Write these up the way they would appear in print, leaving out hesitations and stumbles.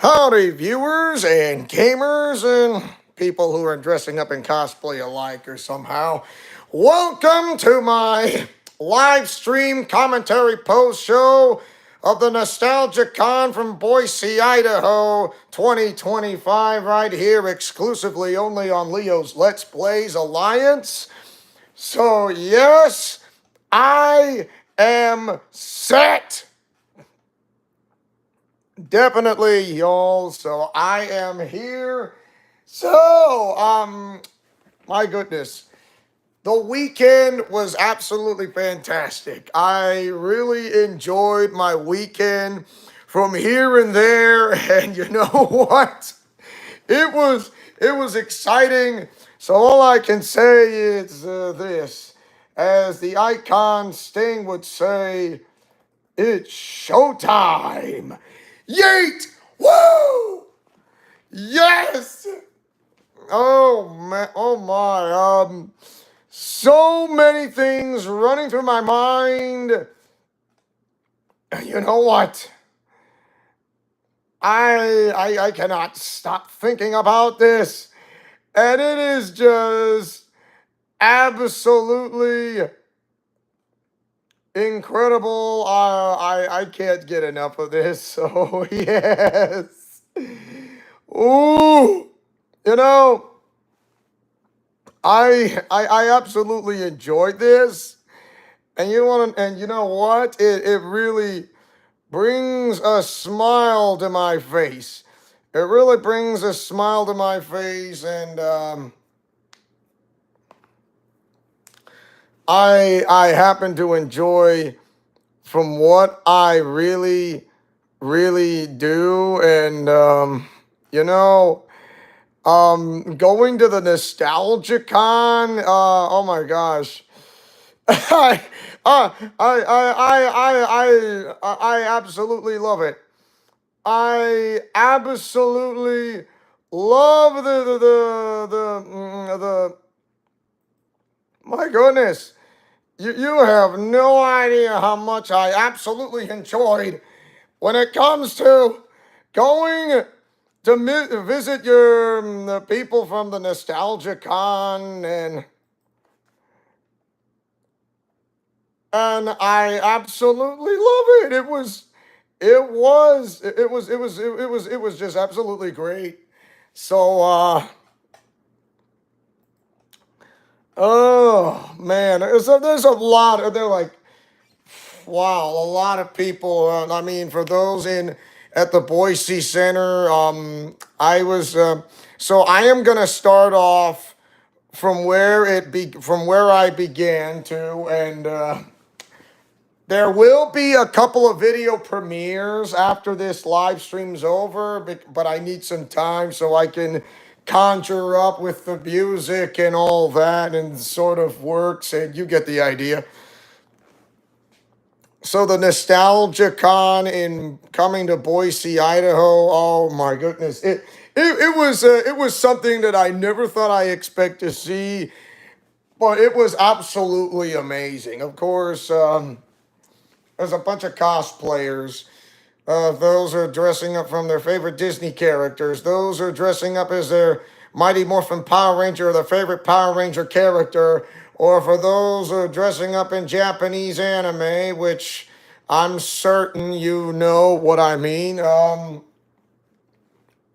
Howdy, viewers and gamers and people who are dressing up in cosplay alike or somehow. Welcome to my live stream commentary post show of the Nostalgia Con from Boise, Idaho 2025, right here exclusively only on Leo's Let's Plays Alliance. So, yes, I am set. Definitely, y'all. So I am here. So, my goodness. The weekend was absolutely fantastic. I really enjoyed my weekend from here and there. And you know what? It was exciting. So all I can say is this. As the icon Sting would say, it's showtime. Yeet! Woo! Yes! Oh man, oh my, so many things running through my mind. You know what? I cannot stop thinking about this. And it is just absolutely incredible. I can't get enough of this. So yes. Ooh, you know, I absolutely enjoyed this, and you know what? It really brings a smile to my face. It really brings a smile to my face, and I happen to enjoy from what I really do, and you know. Going to the Nostalgia Con, oh my gosh. I, I absolutely love it. I absolutely love my goodness. You have no idea how much I absolutely enjoyed when it comes to going to visit the people from the Nostalgia Con, and I absolutely love it. It was just absolutely great. So oh man, there's a lot. They're like, wow, a lot of people. I mean, for those in at the Boise Center, so I am gonna start off from where I began to, and there will be a couple of video premieres after this live stream's over, but I need some time so I can conjure up with the music and all that and sort of works, and you get the idea. So the Nostalgia Con in coming to Boise, Idaho. Oh my goodness. It was something that I never thought I expect to see, but it was absolutely amazing. Of course, there's a bunch of cosplayers. Those are dressing up from their favorite Disney characters. Those are dressing up as their Mighty Morphin Power Ranger or their favorite Power Ranger character. Or for those who are dressing up in Japanese anime, which I'm certain you know what I mean. The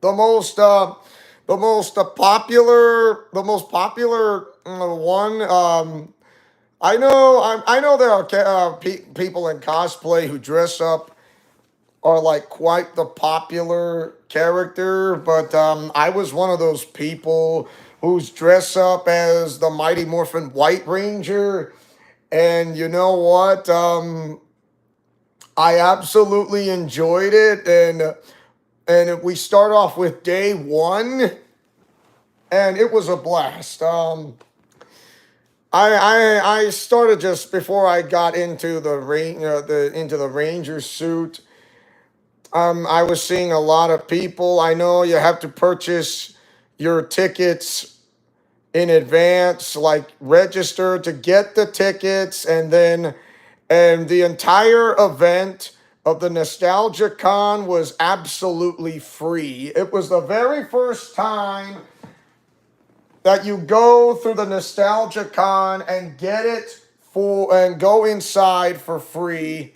most the most popular one. I know there are people in cosplay who dress up are like quite the popular character, but I was one of those people who's dressed up as the Mighty Morphin White Ranger, and you know what? I absolutely enjoyed it, and we start off with day one, and it was a blast. I started just before I got into into the ranger suit. I was seeing a lot of people. I know you have to purchase your tickets in advance, like register to get the tickets, and the entire event of the Nostalgia Con was absolutely free. It was the very first time that you go through the Nostalgia Con and get it for and go inside for free.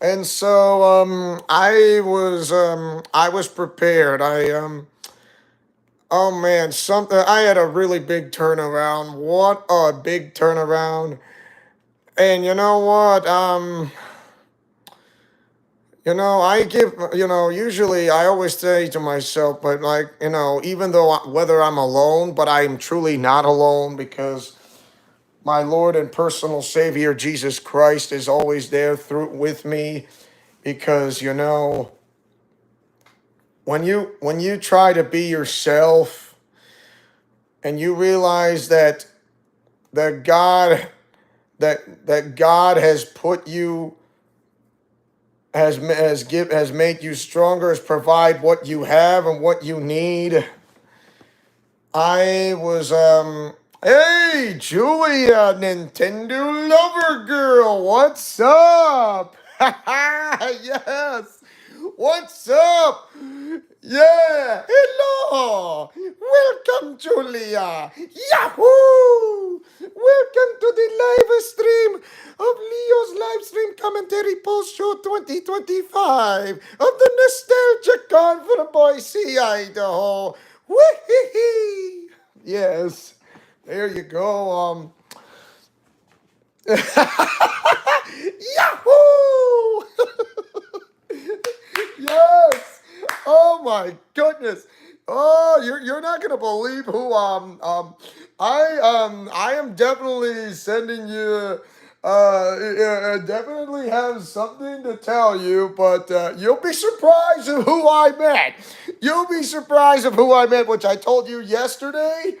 And so I was prepared. Oh man, something I had a really big turnaround. What a big turnaround. And you know what? I give, usually I always say to myself, but like, even though whether I'm alone, but I'm truly not alone because my Lord and personal Savior Jesus Christ is always there through with me because when you try to be yourself and you realize that God that God has put you has made you stronger, has provide what you have and what you need. I was hey Julia, Nintendo lover girl, what's up? Yes. What's up? Yeah. Hello. Welcome, Julia. Yahoo! Welcome to the live stream of Leo's live stream commentary post show 2025 of the Nostalgia Con for Boise, Idaho. Wee-hee-hee. Yes. There you go. Yahoo! Yes. Oh my goodness. Oh, you're not gonna believe who I am definitely sending you definitely have something to tell you, but you'll be surprised of who I met. You'll be surprised of who I met, which I told you yesterday.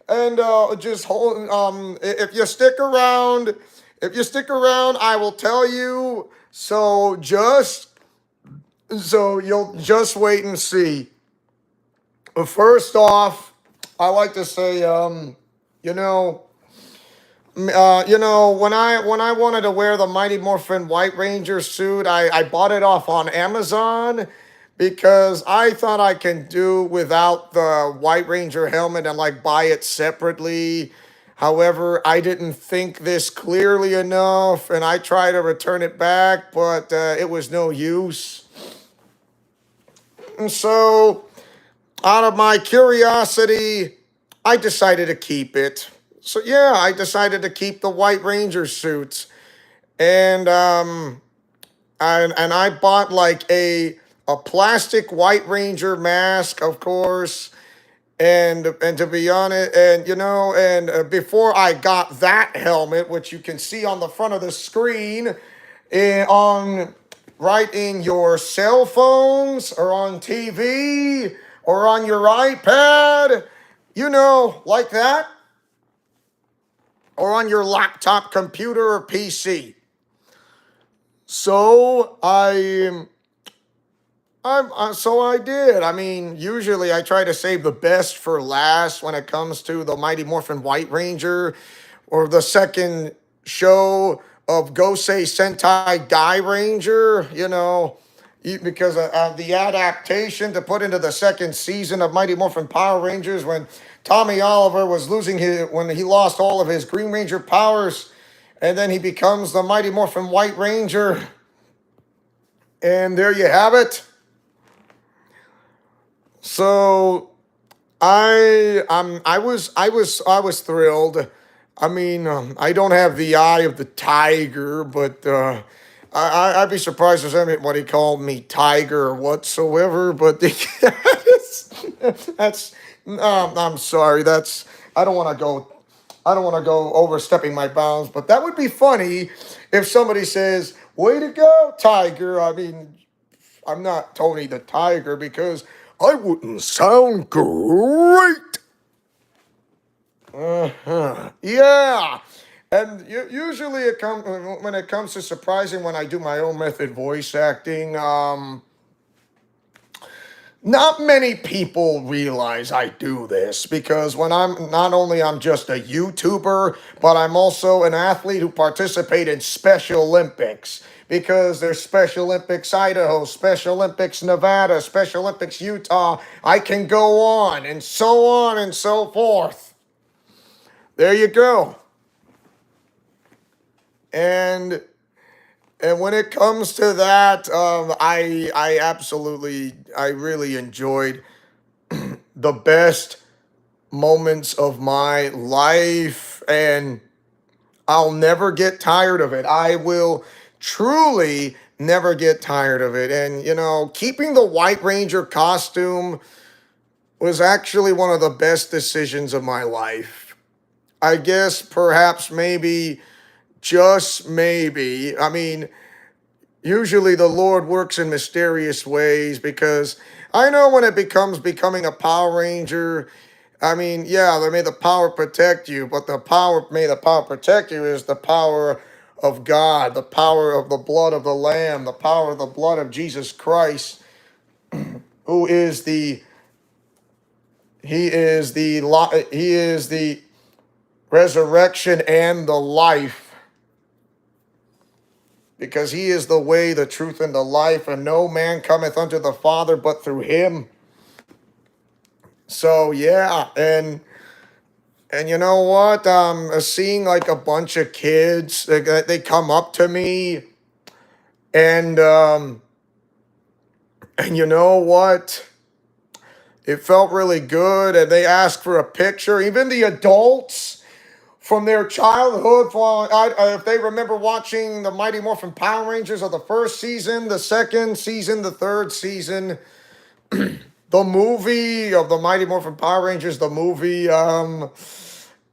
And just hold if you stick around, I will tell you. So you'll just wait and see. First off, I like to say, when I wanted to wear the Mighty Morphin White Ranger suit, I bought it off on Amazon because I thought I can do without the White Ranger helmet and like buy it separately. However, I didn't think this clearly enough, and I tried to return it back, but it was no use. And so, out of my curiosity, I decided to keep it. So yeah, I decided to keep the White Ranger suits, and I bought like a plastic White Ranger mask, of course, and to be honest, before I got that helmet, which you can see on the front of the screen, on right in your cell phones or on TV or on your iPad, like that, or on your laptop computer or PC. So so I did. I mean, usually I try to save the best for last when it comes to the Mighty Morphin White Ranger or the second show of Gosei Sentai Guy Ranger, because of the adaptation to put into the second season of Mighty Morphin Power Rangers when Tommy Oliver was when he lost all of his Green Ranger powers, and then he becomes the Mighty Morphin White Ranger. And there you have it. So I was thrilled. I mean, I don't have the eye of the tiger, but I'd be surprised if anybody called me tiger or whatsoever. But that's I'm sorry. I don't want to go. I don't want to go overstepping my bounds, but that would be funny if somebody says, "Way to go, tiger." I mean, I'm not Tony the Tiger because I wouldn't sound great. Yeah. And usually when it comes to surprising when I do my own method voice acting, Not many people realize I do this because when I'm not only I'm just a YouTuber, but I'm also an athlete who participates in Special Olympics because there's Special Olympics Idaho, Special Olympics Nevada, Special Olympics Utah. I can go on and so forth. There you go. And and when it comes to that, I really enjoyed the best moments of my life, and I'll never get tired of it. I will truly never get tired of it. And, keeping the White Ranger costume was actually one of the best decisions of my life. I guess perhaps maybe, just maybe. I mean, usually the Lord works in mysterious ways because I know when it becomes becoming a Power Ranger, I mean, yeah, may the power protect you, but may the power protect you is the power of God, the power of the blood of the Lamb, the power of the blood of Jesus Christ, who is he is the resurrection and the life, because he is the way, the truth, and the life, and no man cometh unto the Father but through him. So yeah, and you know what? Seeing like a bunch of kids, they come up to me, and and you know what? It felt really good, and they asked for a picture. Even the adults from their childhood, if they remember watching the Mighty Morphin Power Rangers of the first season, the second season, the third season, the movie of the Mighty Morphin Power Rangers, the movie,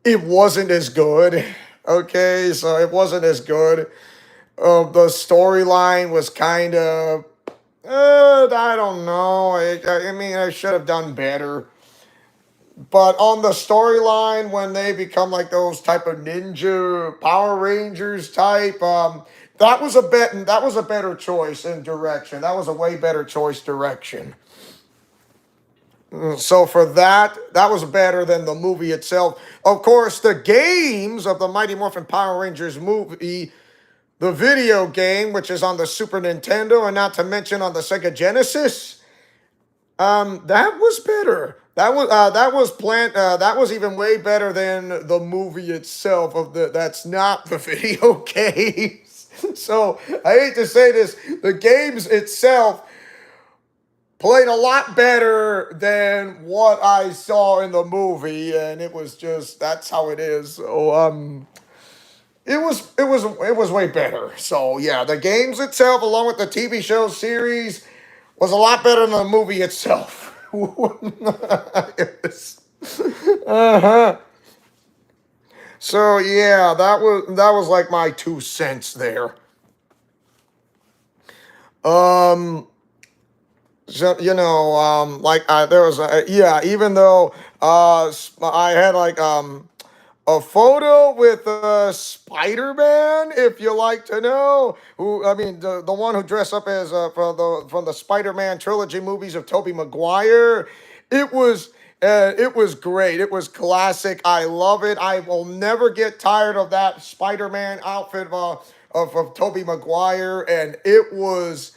it wasn't as good. Okay, so it wasn't as good. The storyline was kind of, I don't know. I mean, I should have done better. But on the storyline, when they become like those type of ninja Power Rangers type, that was a better choice in direction. That was a way better choice direction. So for that, that was better than the movie itself. Of course, the games of the Mighty Morphin Power Rangers movie, the video game, which is on the Super Nintendo, and not to mention on the Sega Genesis, that was better. That was even way better than the movie itself. That's not the video games. So I hate to say this, the games itself played a lot better than what I saw in the movie, and it was just that's how it is. So it was way better. So yeah, the games itself, along with the TV show series, was a lot better than the movie itself. Uh-huh. So yeah, that was like my 2 cents there. Um, so, like there was yeah, even though I had like a photo with Spider-Man, if you like to know. Who I mean, the one who dressed up as from the Spider-Man trilogy movies of Tobey Maguire. It was great. It was classic. I love it. I will never get tired of that Spider-Man outfit of Tobey Maguire, and it was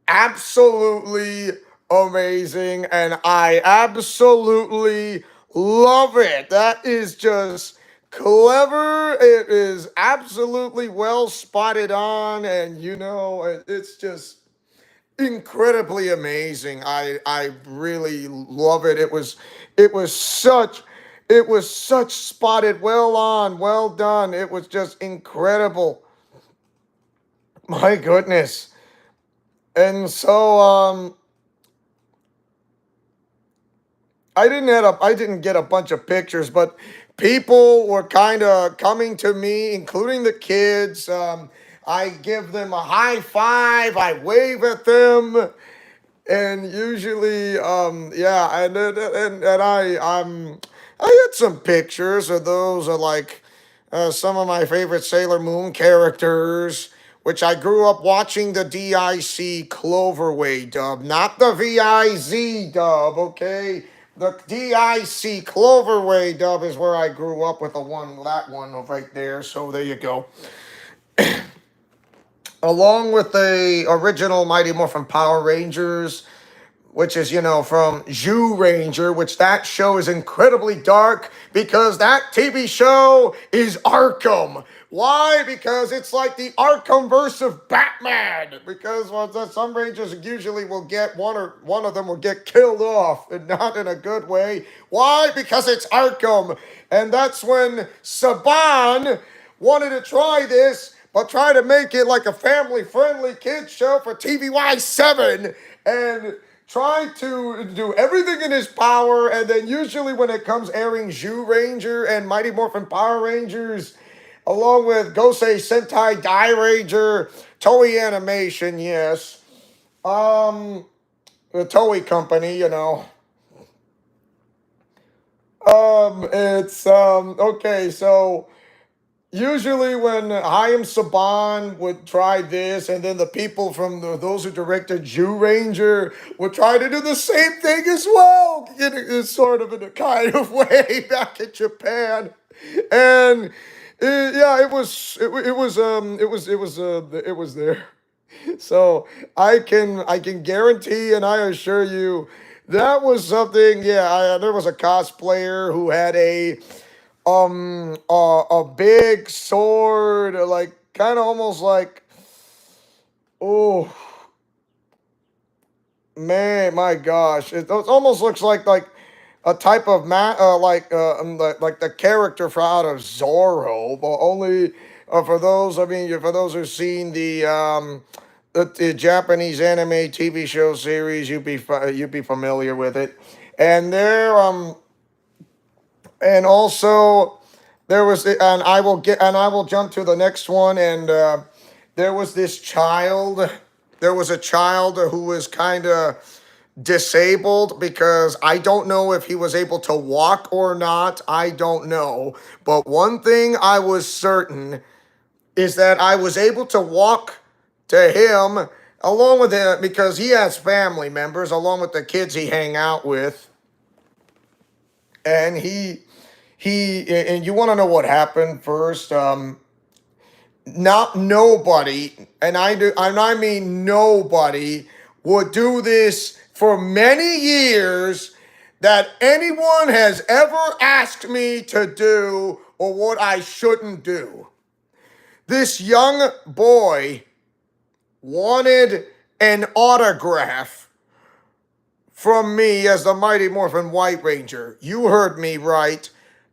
absolutely amazing, and I absolutely love it. That is just clever. It is absolutely well spotted on, and it's just incredibly amazing. I really love it. It was such spotted, well on, well done. It was just incredible. My goodness. And so I didn't get a bunch of pictures, but people were kind of coming to me, including the kids. I give them a high five, I wave at them, and usually, yeah, and I had some pictures of those, of like some of my favorite Sailor Moon characters which I grew up watching the DIC Cloverway dub, not the VIZ dub, okay? The DIC Cloverway dub is where I grew up with that one right there, so there you go. Along with the original Mighty Morphin Power Rangers, which is, from Zhu Ranger, which that show is incredibly dark because that TV show is Arkham. Why? Because it's like the Arkhamverse of Batman. Because some Rangers usually will get one of them will get killed off, and not in a good way. Why? Because it's Arkham. And that's when Saban wanted to try this, but try to make it like a family-friendly kids show for TVY7. And try to do everything in his power, and then usually when it comes airing Zhu Ranger and Mighty Morphin Power Rangers, along with Gosei Sentai Dai Ranger, Toei Animation, yes. The Toei Company, okay, so usually when Hayam Saban would try this, and then the people from those who directed Zhu Ranger would try to do the same thing as well, sort of in a kind of way back in Japan. And yeah, it was there. So I can guarantee and I assure you that was something. Yeah, there was a cosplayer who had a big sword, like kind of almost like, oh man, my gosh, it almost looks like a type of like the character from out of Zorro, but only for those. I mean, for those who've seen the Japanese anime TV show series, you'd be familiar with it, and there and also there was, and I will jump to the next one, and there was this child. There was a child who was kind of disabled because I don't know if he was able to walk or not. I don't know. But one thing I was certain is that I was able to walk to him along with him because he has family members along with the kids he hang out with. And and you want to know what happened first? Not nobody, and I mean nobody would do this for many years that anyone has ever asked me to do or what I shouldn't do. This young boy wanted an autograph from me as the Mighty Morphin White Ranger. You heard me right.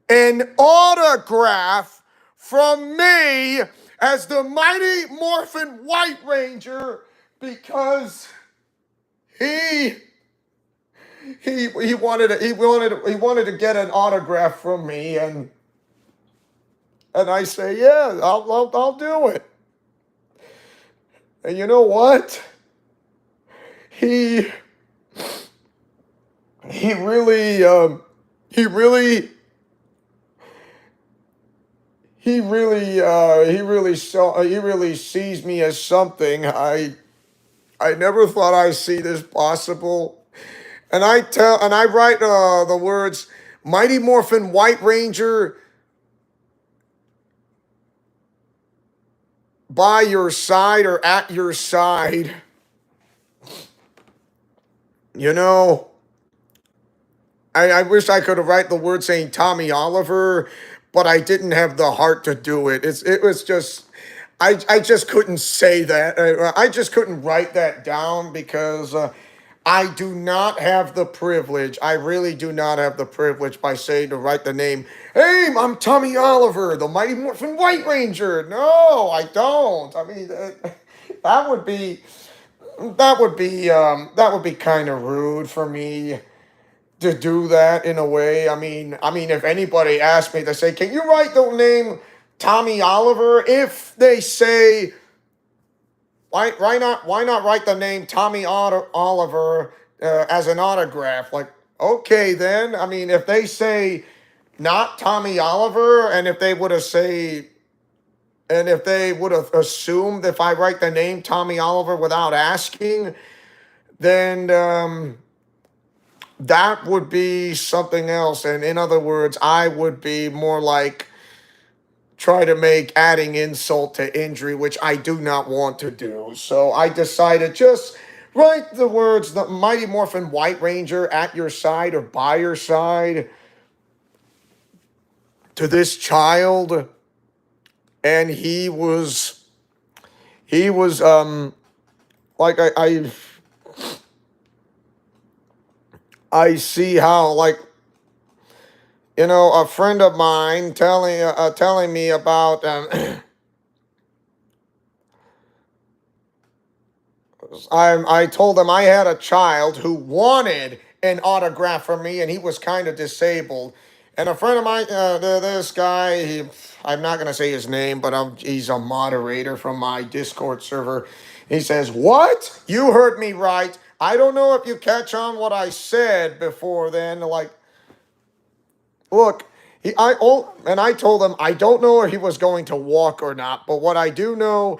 An autograph from me as the Mighty Morphin White Ranger because he wanted to get an autograph from me, and I say, yeah, I'll do it. And you know what? He really sees me as something I never thought I'd see this possible. And I write the words Mighty Morphin White Ranger by your side or at your side. I wish I could have write the word saying Tommy Oliver, but I didn't have the heart to do it. It was just, I just couldn't say that. I just couldn't write that down because I do not have the privilege. I really do not have the privilege by saying to write the name. Hey, I'm Tommy Oliver, the Mighty Morphin White Ranger. No, I don't. I mean, that would be kind of rude for me to do that in a way. I mean, if anybody asked me to say, can you write the name Tommy Oliver? If they say, why not write the name Tommy Oliver as an autograph? Like, okay, then. I mean, if they say not Tommy Oliver, and if they would have say, And if they would have assumed if I write the name Tommy Oliver without asking, then that would be something else. And in other words, I would be more like try to make adding insult to injury, which I do not want to do. So I decided just write the words the Mighty Morphin White Ranger at your side or by your side to this child. And he was like I see how, like, a friend of mine telling me about I told him I had a child who wanted an autograph from me, and he was kind of disabled. And a friend of mine, this guy, I'm not gonna say his name, but he's a moderator from my Discord server. He says, "What? You heard me right. I don't know if you catch on what I said before then. Like, look, and I told him I don't know if he was going to walk or not, but what I do know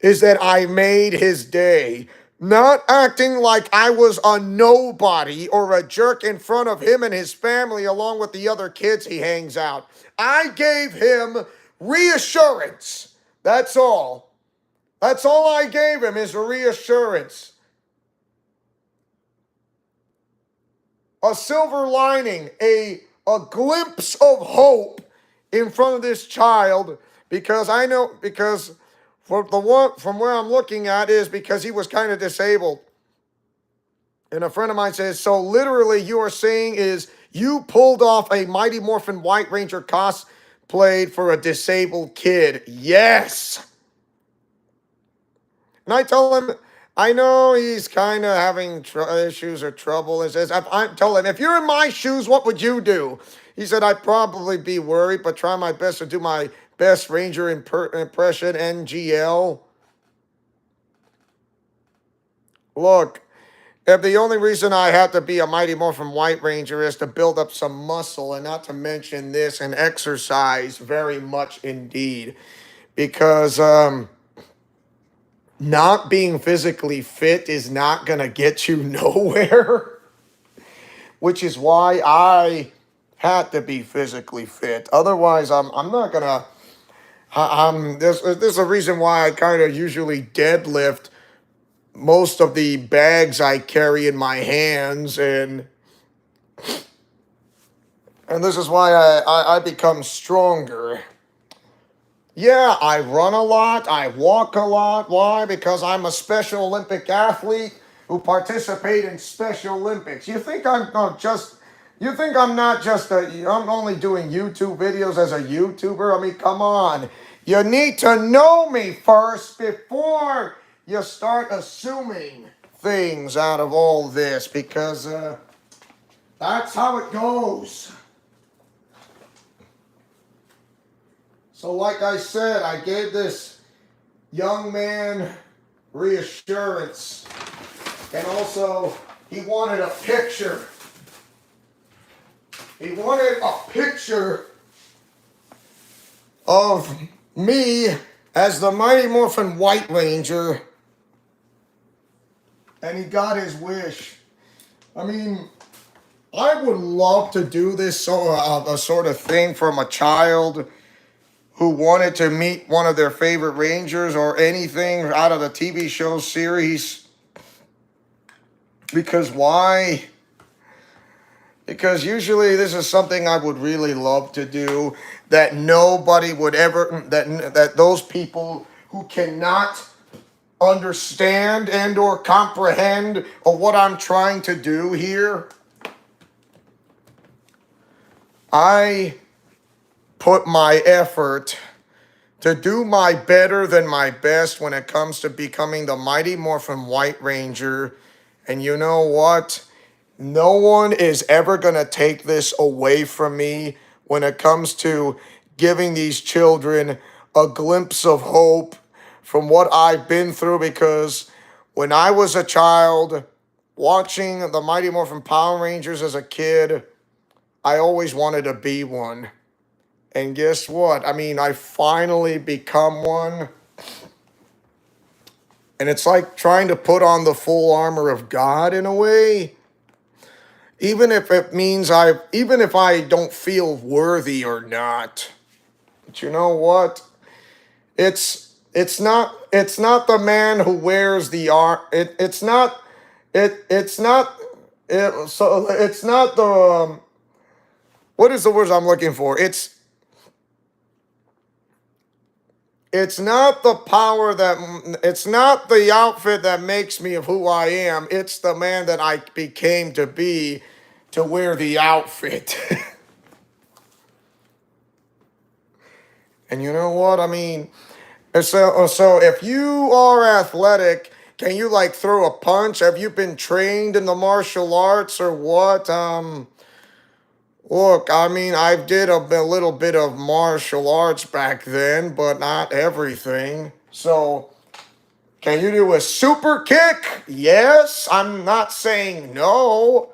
is that I made his day. Not acting like I was a nobody or a jerk in front of him and his family along with the other kids he hangs out. I gave him reassurance. That's all. That's all I gave him is a reassurance. A silver lining, a glimpse of hope in front of this child, because I know, because from where I'm looking at is because he was kind of disabled. And a friend of mine says, so literally you are saying is you pulled off a Mighty Morphin White Ranger cosplay for a disabled kid. Yes. And I tell him, I know he's kind of having issues or trouble. And says, I tell him, if you're in my shoes, what would you do? He said, I'd probably be worried, but try my best to do my best Ranger impression, NGL. Look, if the only reason I have to be a Mighty Morphin White Ranger is to build up some muscle, and not to mention this, and exercise very much indeed, because not being physically fit is not going to get you nowhere, which is why I had to be physically fit. Otherwise, I'm not going to. There's a reason why I kind of usually deadlift most of the bags I carry in my hands, and this is why I become stronger. Yeah, I run a lot, I walk a lot. Why? Because I'm a Special Olympic athlete who participate in Special Olympics. You think I'm not just I'm only doing YouTube videos as a YouTuber? I mean, come on. You need to know me first before you start assuming things out of all this, because that's how it goes. So like I said, I gave this young man reassurance. And also, he wanted a picture. He wanted a picture of me as the Mighty Morphin White Ranger. And he got his wish. I mean, I would love to do this a sort of thing from a child who wanted to meet one of their favorite Rangers or anything out of the TV show series. Because why? Because usually this is something I would really love to do, that nobody would ever, that those people who cannot understand and or comprehend of what I'm trying to do here. I put my effort to do my better than my best when it comes to becoming the Mighty Morphin White Ranger. And you know what? No one is ever going to take this away from me when it comes to giving these children a glimpse of hope from what I've been through, because when I was a child watching the Mighty Morphin Power Rangers as a kid, I always wanted to be one. And guess what? I mean, I finally become one. And it's like trying to put on the full armor of God in a way. Even if it means even if I don't feel worthy or not. But you know what? It's not the man who wears the it's not it's not it's not the what is the word I'm looking for? It's not the power it's not the outfit that makes me of who I am. It's the man that I became to be to wear the outfit. And you know what? I mean, so if you are athletic, can you like throw a punch? Have you been trained in the martial arts or what? Look, I mean, I did a little bit of martial arts back then, but not everything. So, can you do a super kick? Yes, I'm not saying no.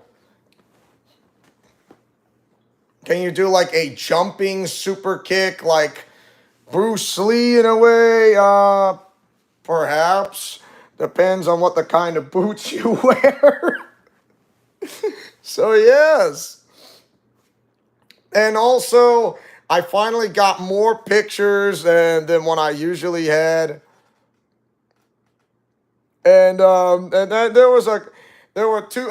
Can you do like a jumping super kick like Bruce Lee in a way? Perhaps. Depends on what the kind of boots you wear. So, yes. And also, I finally got more pictures than what I usually had. And then there were a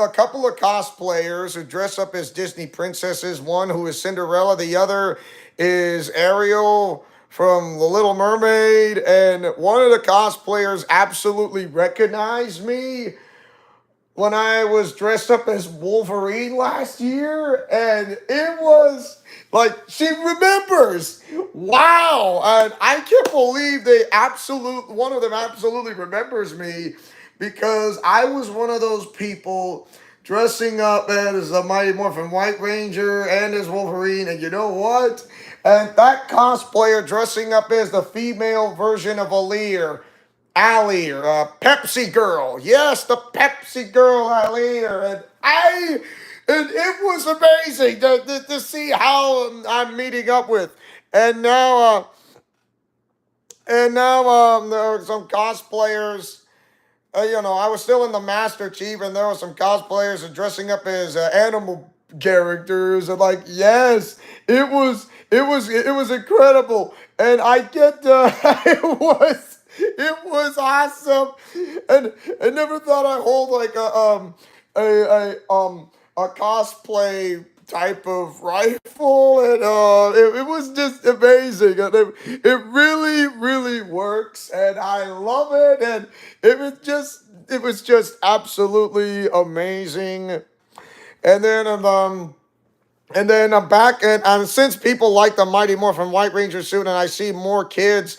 couple of cosplayers who dress up as Disney princesses. One who is Cinderella, the other is Ariel from The Little Mermaid. And one of the cosplayers absolutely recognized me when I was dressed up as Wolverine last year, and it was like she remembers. Wow. And I can't believe one of them absolutely remembers me because I was one of those people dressing up as the Mighty Morphin White Ranger and as Wolverine. And you know what? And that cosplayer dressing up as the female version of Aaliyah, Pepsi Girl. Yes, the Pepsi Girl, Aaliyah. And it was amazing to see how I'm meeting up with. And now there are some cosplayers. I was still in the Master Chief, and there were some cosplayers dressing up as animal characters, and like, yes, it was incredible, and I get it was awesome, and I never thought I'd hold like a cosplay type of rifle, and it was just amazing, and it really really works, and I love it, and it was just absolutely amazing. And then I'm back, and since people like the Mighty Morphin White Ranger suit, and I see more kids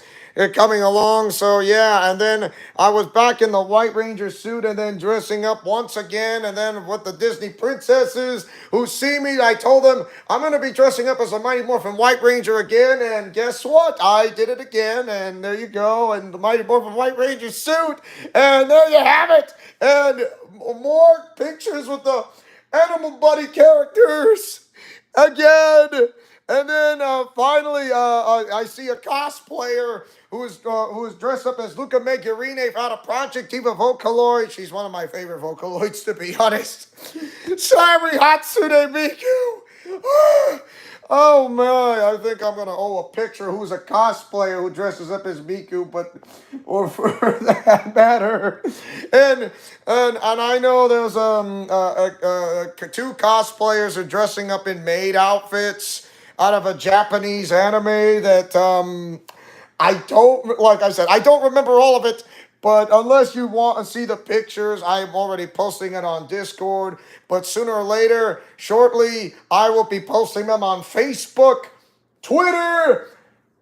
coming along, so yeah. And then I was back in the White Ranger suit, and then dressing up once again, and then with the Disney princesses who see me, I told them I'm going to be dressing up as a Mighty Morphin White Ranger again, and guess what? I did it again, and there you go, and the Mighty Morphin White Ranger suit, and there you have it, and more pictures with the Animal Buddy characters again. And then finally, I see a cosplayer who is dressed up as Luca Megurine out of Project Diva Vocaloid. She's one of my favorite Vocaloids, to be honest. Sorry, Hatsune Miku. Oh my, I think I'm gonna owe a picture who's a cosplayer who dresses up as Miku, or for that matter. And I know there's two cosplayers are dressing up in maid outfits out of a Japanese anime that like I said, I don't remember all of it, but unless you want to see the pictures, I'm already posting it on Discord. But sooner or later, shortly, I will be posting them on Facebook, Twitter,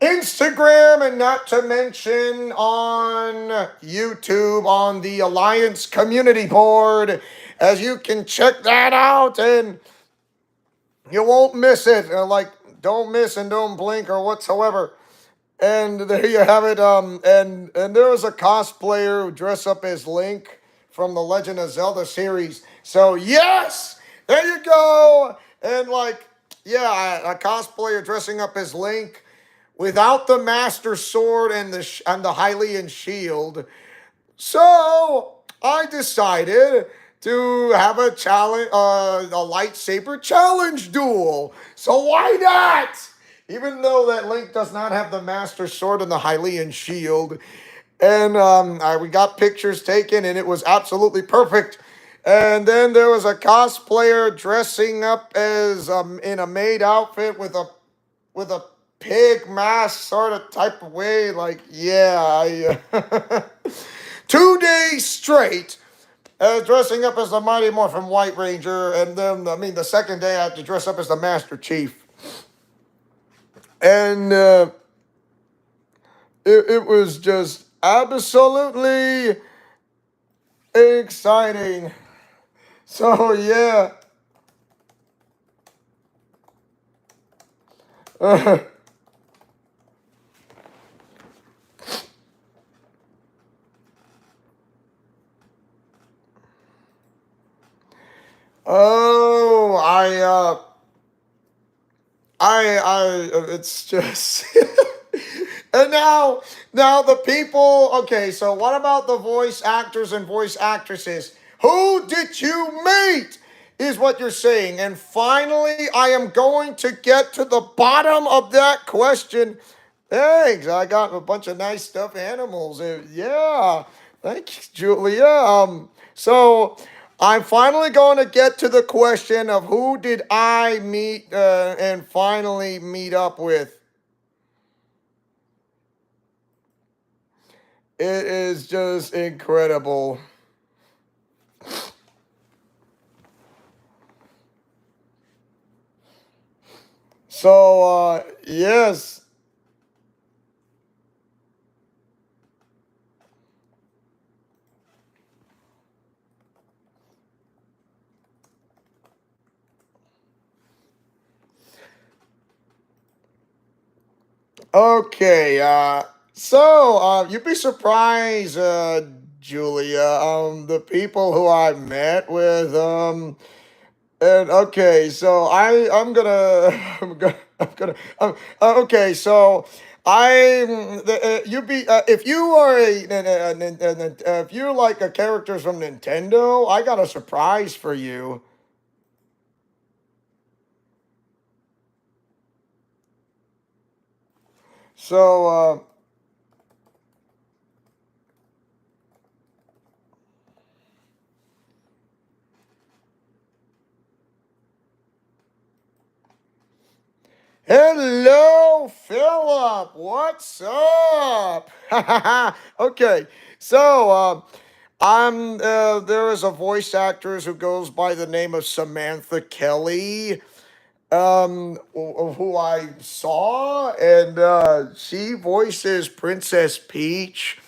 Instagram, and not to mention on YouTube on the Alliance Community Board. As you can check that out, and you won't miss it. Don't miss and don't blink or whatsoever. And there you have it. And there was a cosplayer who dressed up as Link from the Legend of Zelda series. So yes, there you go. And yeah, a cosplayer dressing up as Link without the Master Sword and the Hylian shield. So I decided to have a challenge, a lightsaber challenge duel. So why not? Even though that Link does not have the Master Sword and the Hylian shield, and we got pictures taken, and it was absolutely perfect. And then there was a cosplayer dressing up as in a maid outfit with a pig mask sort of type of way. Like, yeah, 2 days straight dressing up as the Mighty Morphin White Ranger, and then I mean the second day I had to dress up as the Master Chief, and it was just absolutely exciting. So yeah. Oh, it's just, and now the people. Okay, so what about the voice actors and voice actresses? Who did you meet? Is what you're saying. And finally, I am going to get to the bottom of that question. Thanks. I got a bunch of nice stuffed animals. Yeah. Thanks, Julia. So I'm finally going to get to the question of who did I meet and finally meet up with. It is just incredible. So, yes. Okay, so you'd be surprised, Julia, the people who I met with, and okay, so I'm gonna okay, so you'd be if you are if you're like a characters from Nintendo, I got a surprise for you. So hello, Philip. What's up? Okay, so there is a voice actress who goes by the name of Samantha Kelly, who I saw, and she voices Princess Peach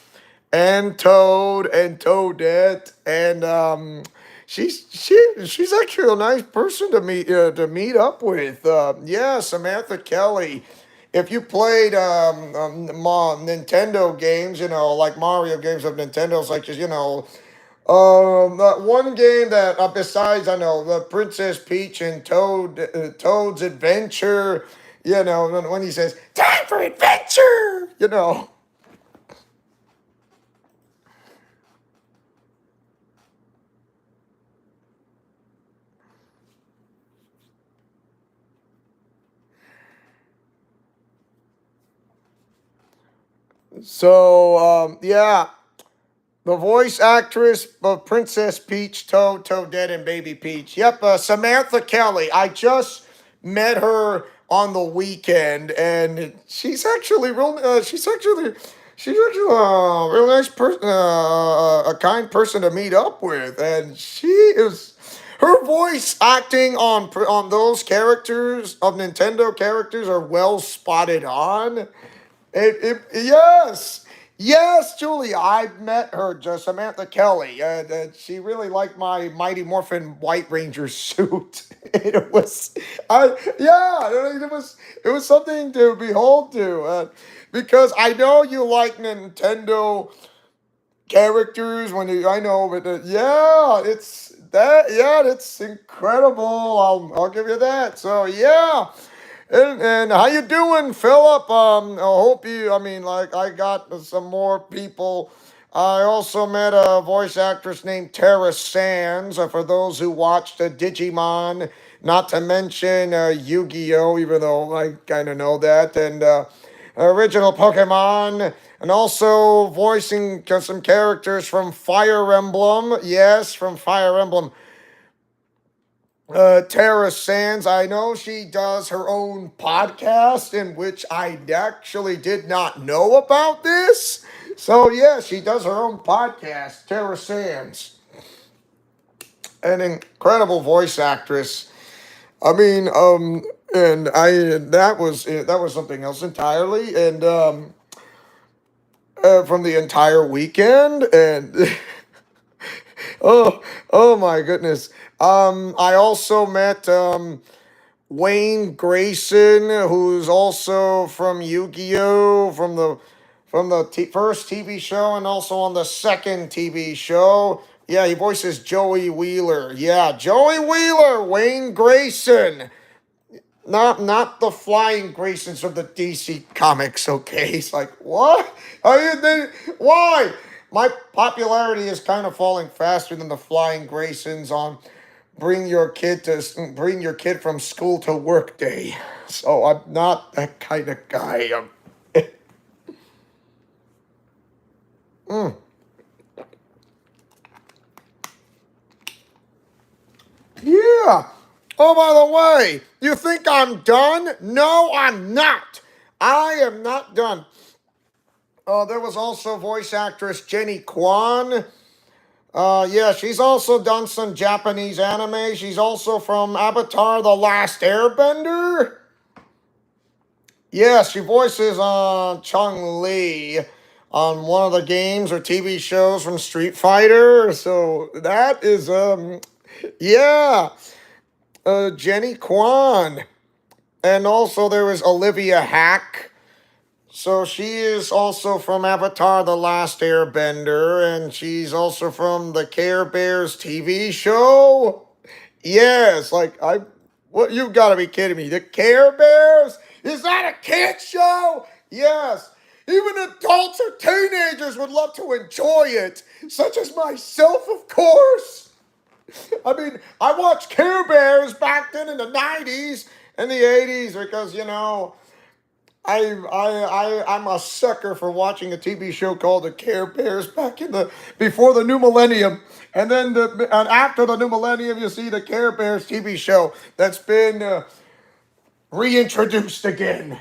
and Toad and Toadette, and she's actually a nice person to meet up with. Yeah, Samantha Kelly. If you played Nintendo games, like Mario games of Nintendo's, like just that one game that besides I know the Princess Peach and Toad's Adventure, when he says "Time for adventure." So yeah, the voice actress of Princess Peach, Toadette, and Baby Peach. Yep, Samantha Kelly. I just met her on the weekend, and she's actually a real nice person, a kind person to meet up with, and she is. Her voice acting on those characters of Nintendo characters are well spotted on. Yes, yes, Julie. I met her, just Samantha Kelly, and she really liked my Mighty Morphin White Ranger suit. It was, yeah, it was something to behold to, because I know you like Nintendo characters when you, I know, but yeah, that's incredible. I'll give you that. So yeah. And how you doing, Philip? I hope you. I mean, like I got some more people. I also met a voice actress named Tara Sands. For those who watched Digimon, not to mention Yu-Gi-Oh, even though I kind of know that, and original Pokemon, and also voicing some characters from Fire Emblem. Yes, from Fire Emblem. Tara Sands, I know she does her own podcast, in which I actually did not know about this. So, yeah, she does her own podcast, Tara Sands. An incredible voice actress. I mean, and that was something else entirely, and from the entire weekend, and oh my goodness. I also met Wayne Grayson, who's also from Yu-Gi-Oh, from the first TV show and also on the second TV show. Yeah, he voices Joey Wheeler. Yeah, Joey Wheeler, Wayne Grayson. Not the flying Graysons from the DC comics, okay? It's like, what? Why? My popularity is kind of falling faster than the flying Graysons on bring your kid from school to work day. So I'm not that kind of guy. Mm, yeah. Oh, by the way, you think I'm done? No, I'm not. I am not done. There was also voice actress Jenny Kwan. Yeah, she's also done some Japanese anime. She's also from Avatar: The Last Airbender. Yeah, she voices Chung Li on one of the games or TV shows from Street Fighter. So that is yeah, Jenny Kwan. And also there is Olivia Hack. So she is also from Avatar: The Last Airbender, and she's also from the Care Bears TV show. Yes, like what, you've got to be kidding me. The Care Bears? Is that a kid show? Yes. Even adults or teenagers would love to enjoy it, such as myself, of course. I mean, I watched Care Bears back then in the 90s and the 80s because, I'm a sucker for watching a TV show called The Care Bears back in the before the new millennium, and then and after the new millennium, you see the Care Bears TV show that's been reintroduced again.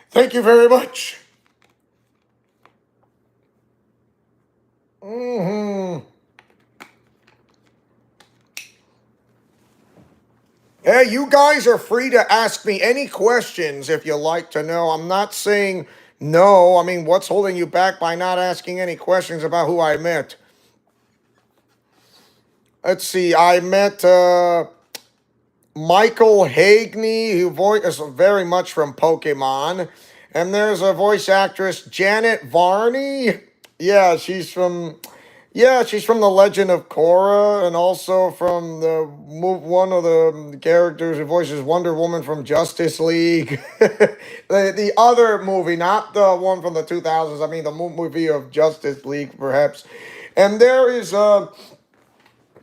Thank you very much. Hmm. Hey, you guys are free to ask me any questions if you like to know. I'm not saying no. I mean, what's holding you back by not asking any questions about who I met? Let's see. I met Michael Hagney, who voices very much from Pokemon. And there's a voice actress, Janet Varney. Yeah, she's from The Legend of Korra, and also from one of the characters who voices Wonder Woman from Justice League. the other movie, not the one from the 2000s. I mean, the movie of Justice League, perhaps. And there is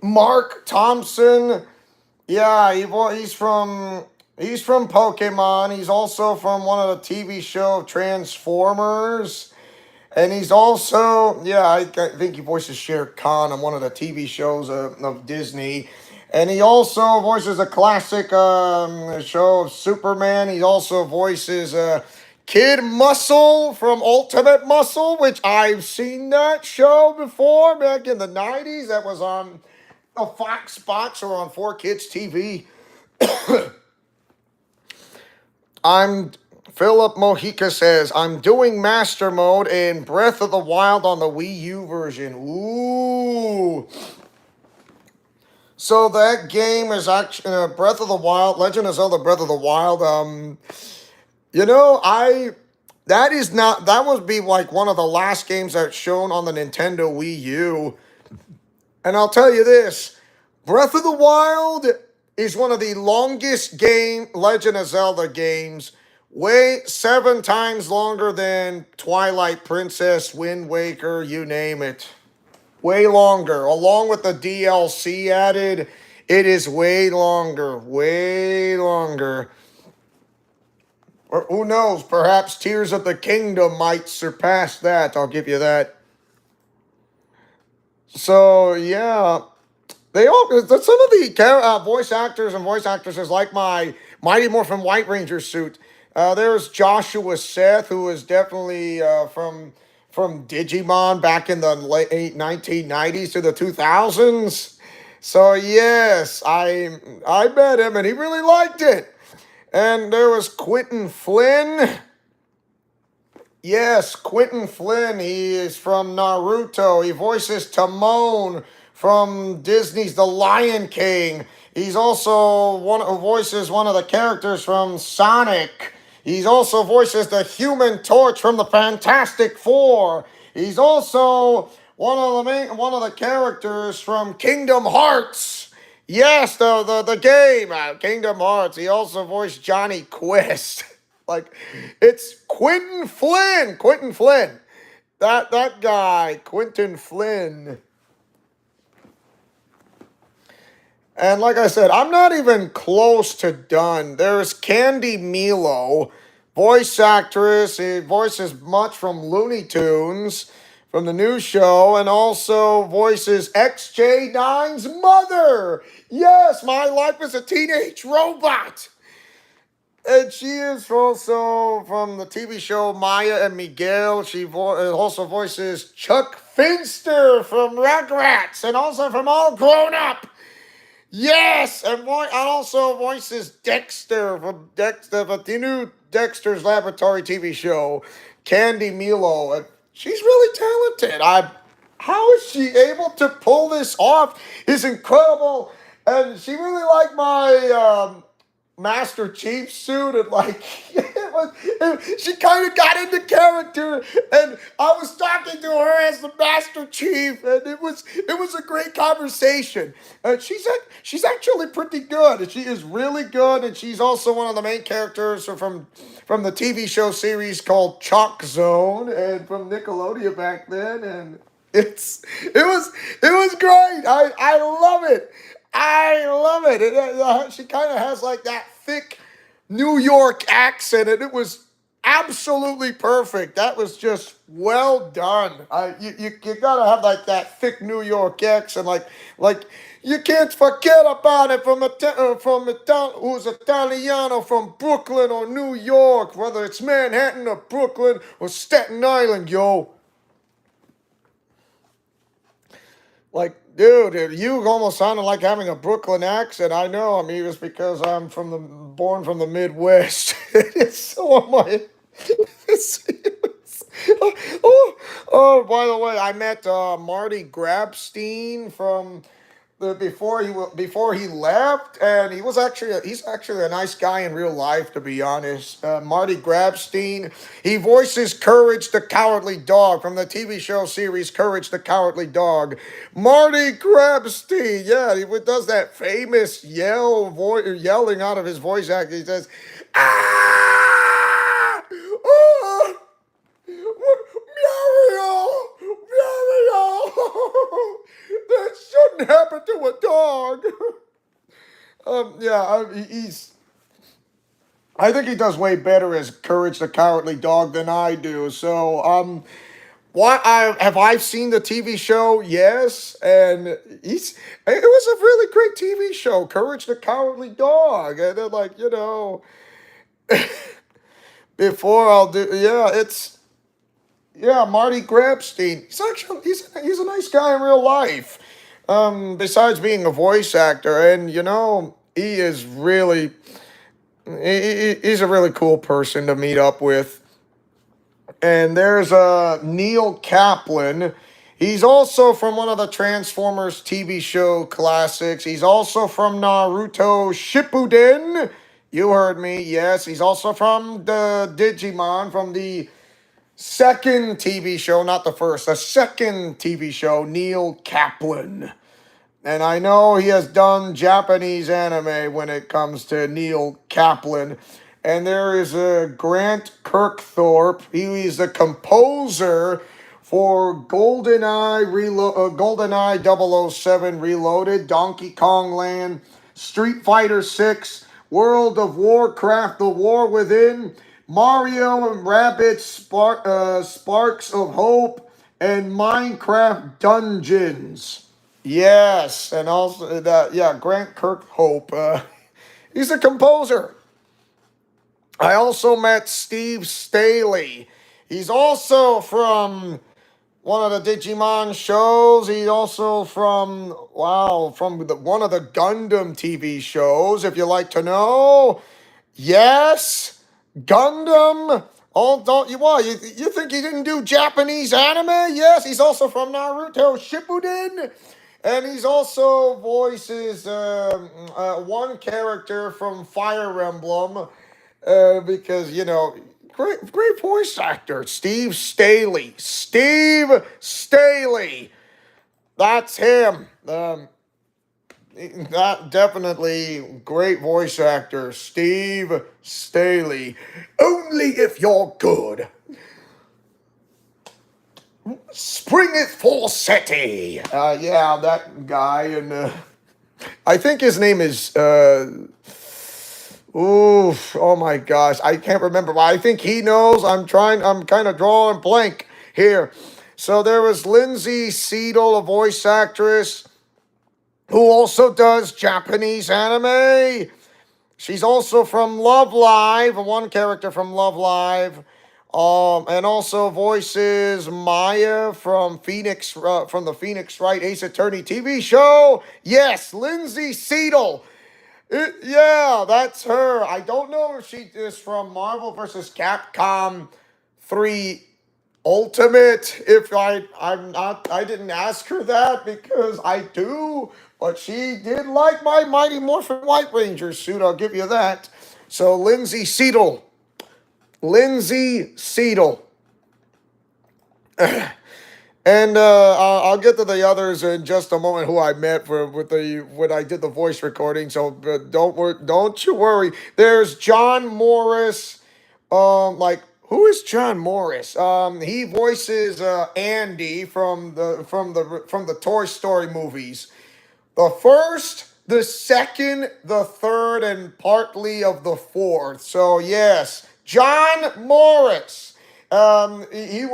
Mark Thompson. Yeah, he's from Pokemon. He's also from one of the TV show Transformers. And he's also, yeah, I think he voices Shere Khan on one of the TV shows of Disney. And he also voices a classic show of Superman. He also voices Kid Muscle from Ultimate Muscle, which I've seen that show before back in the 90s. That was on a Fox Spots or on 4Kids TV. I'm Philip Mojica says, I'm doing Master Mode in Breath of the Wild on the Wii U version. Ooh. So that game is actually Breath of the Wild, Legend of Zelda Breath of the Wild. I that would be like one of the last games that's shown on the Nintendo Wii U. And I'll tell you this, Breath of the Wild is one of the longest game Legend of Zelda games. Way 7 times longer than Twilight Princess, Wind Waker, you name it. Way longer. Along with the DLC added, it is way longer. Way longer. Or who knows, perhaps Tears of the Kingdom might surpass that. I'll give you that. So, yeah. They all, some of the voice actors and voice actresses, like my Mighty Morphin White Ranger suit. There's Joshua Seth, who is definitely from Digimon back in the late 1990s to the 2000s. So yes, I met him and he really liked it. And there was Quentin Flynn. Yes, Quentin Flynn. He is from Naruto. He voices Timon from Disney's The Lion King. He's also one who voices one of the characters from Sonic. He's also voices the Human Torch from the Fantastic Four. He's also one of the characters from Kingdom Hearts. Yes, the game Kingdom Hearts. He also voiced Johnny Quest. Like, it's Quentin Flynn. Quentin Flynn. That guy, Quentin Flynn. And like I said, I'm not even close to done. There's Candy Milo, voice actress. She voices much from Looney Tunes, from the new show, and also voices XJ9's mother. Yes, My Life as a Teenage Robot. And she is also from the TV show Maya and Miguel. She also voices Chuck Finster from Rugrats and also from All Grown Up. Yes, and also voices Dexter from the new Dexter's Laboratory TV show, Candy Milo. And she's really talented. How is she able to pull this off? Is incredible. And she really liked my Master Chief suit, and like she kind of got into character, and I was talking to her as the Master Chief, and it was a great conversation. She's actually pretty good. She is really good, and she's also one of the main characters from the TV show series called Chalk Zone, and from Nickelodeon back then, and it was great. I love it. I love it. She kind of has like that thick New York accent, and it was absolutely perfect. That was just well done. You gotta have like that thick New York accent, like you can't forget about it from who's Italiano from Brooklyn or New York, whether it's Manhattan or Brooklyn or Staten Island, yo. Like, dude, you almost sounded like having a Brooklyn accent. I know. I mean, it's because I'm born from the Midwest. It's so am I. By the way, I met Marty Grabstein from before he left, and he's actually a nice guy in real life, to be honest. Marty Grabstein, he voices Courage the Cowardly Dog from the TV show series Courage the Cowardly Dog. Marty Grabstein, yeah, he does that famous yelling out of his voice act. He says, "Ah! Oh! Muriel! Muriel! That shouldn't happen to a dog." Yeah, I think he does way better as Courage the Cowardly Dog than I do. So, have I seen the TV show? Yes, and it was a really great TV show, Courage the Cowardly Dog. And then, like, before I'll do, yeah, Marty Grabstein. He's a nice guy in real life. Besides being a voice actor, and he is really he's a really cool person to meet up with. And there's Neil Kaplan. He's also from one of the Transformers TV show classics. He's also from Naruto Shippuden. You heard me. Yes, he's also from the Digimon, from the second TV show, not the first, the second TV show, Neil Kaplan. And I know he has done Japanese anime when it comes to Neil Kaplan. And there is a Grant Kirkthorpe. He is the composer for GoldenEye 007 Reloaded, Donkey Kong Land, Street Fighter 6, World of Warcraft, The War Within, Mario and Rabbids Sparks of Hope, and Minecraft Dungeons. Yes, and also that, yeah, Grant Kirkhope. He's a composer. I also met Steve Staley. He's also from one of the Digimon shows. He's also from one of the Gundam TV shows. If you like to know, yes, Gundam. Oh, don't you? Why you think he didn't do Japanese anime? Yes, he's also from Naruto Shippuden. And he's also voices one character from Fire Emblem, because great voice actor, Steve Staley. Steve Staley, that's him. That definitely great voice actor, Steve Staley. Only if you're good. Springeth Forseti. Yeah, that guy, and I think his name is. Oh my gosh, I can't remember. But I think he knows. I'm kind of drawing blank here. So there was Lindsay Seedle, a voice actress, who also does Japanese anime. She's also from Love Live, one character from Love Live. And also voices Maya from from the Phoenix Wright Ace Attorney TV show. Yes, Lindsay Seedle. Yeah, that's her. I don't know if she is from Marvel vs. Capcom 3 Ultimate. If I didn't ask her that because I do, but she did like my Mighty Morphin White Ranger suit. I'll give you that. So Lindsay Seedle. Lindsay Seedle. And I'll get to the others in just a moment who I met when I did the voice recording. So don't you worry. There's John Morris. Who is John Morris? He voices Andy from the Toy Story movies. The first, the second, the third, and partly of the fourth. So yes, John Morris. He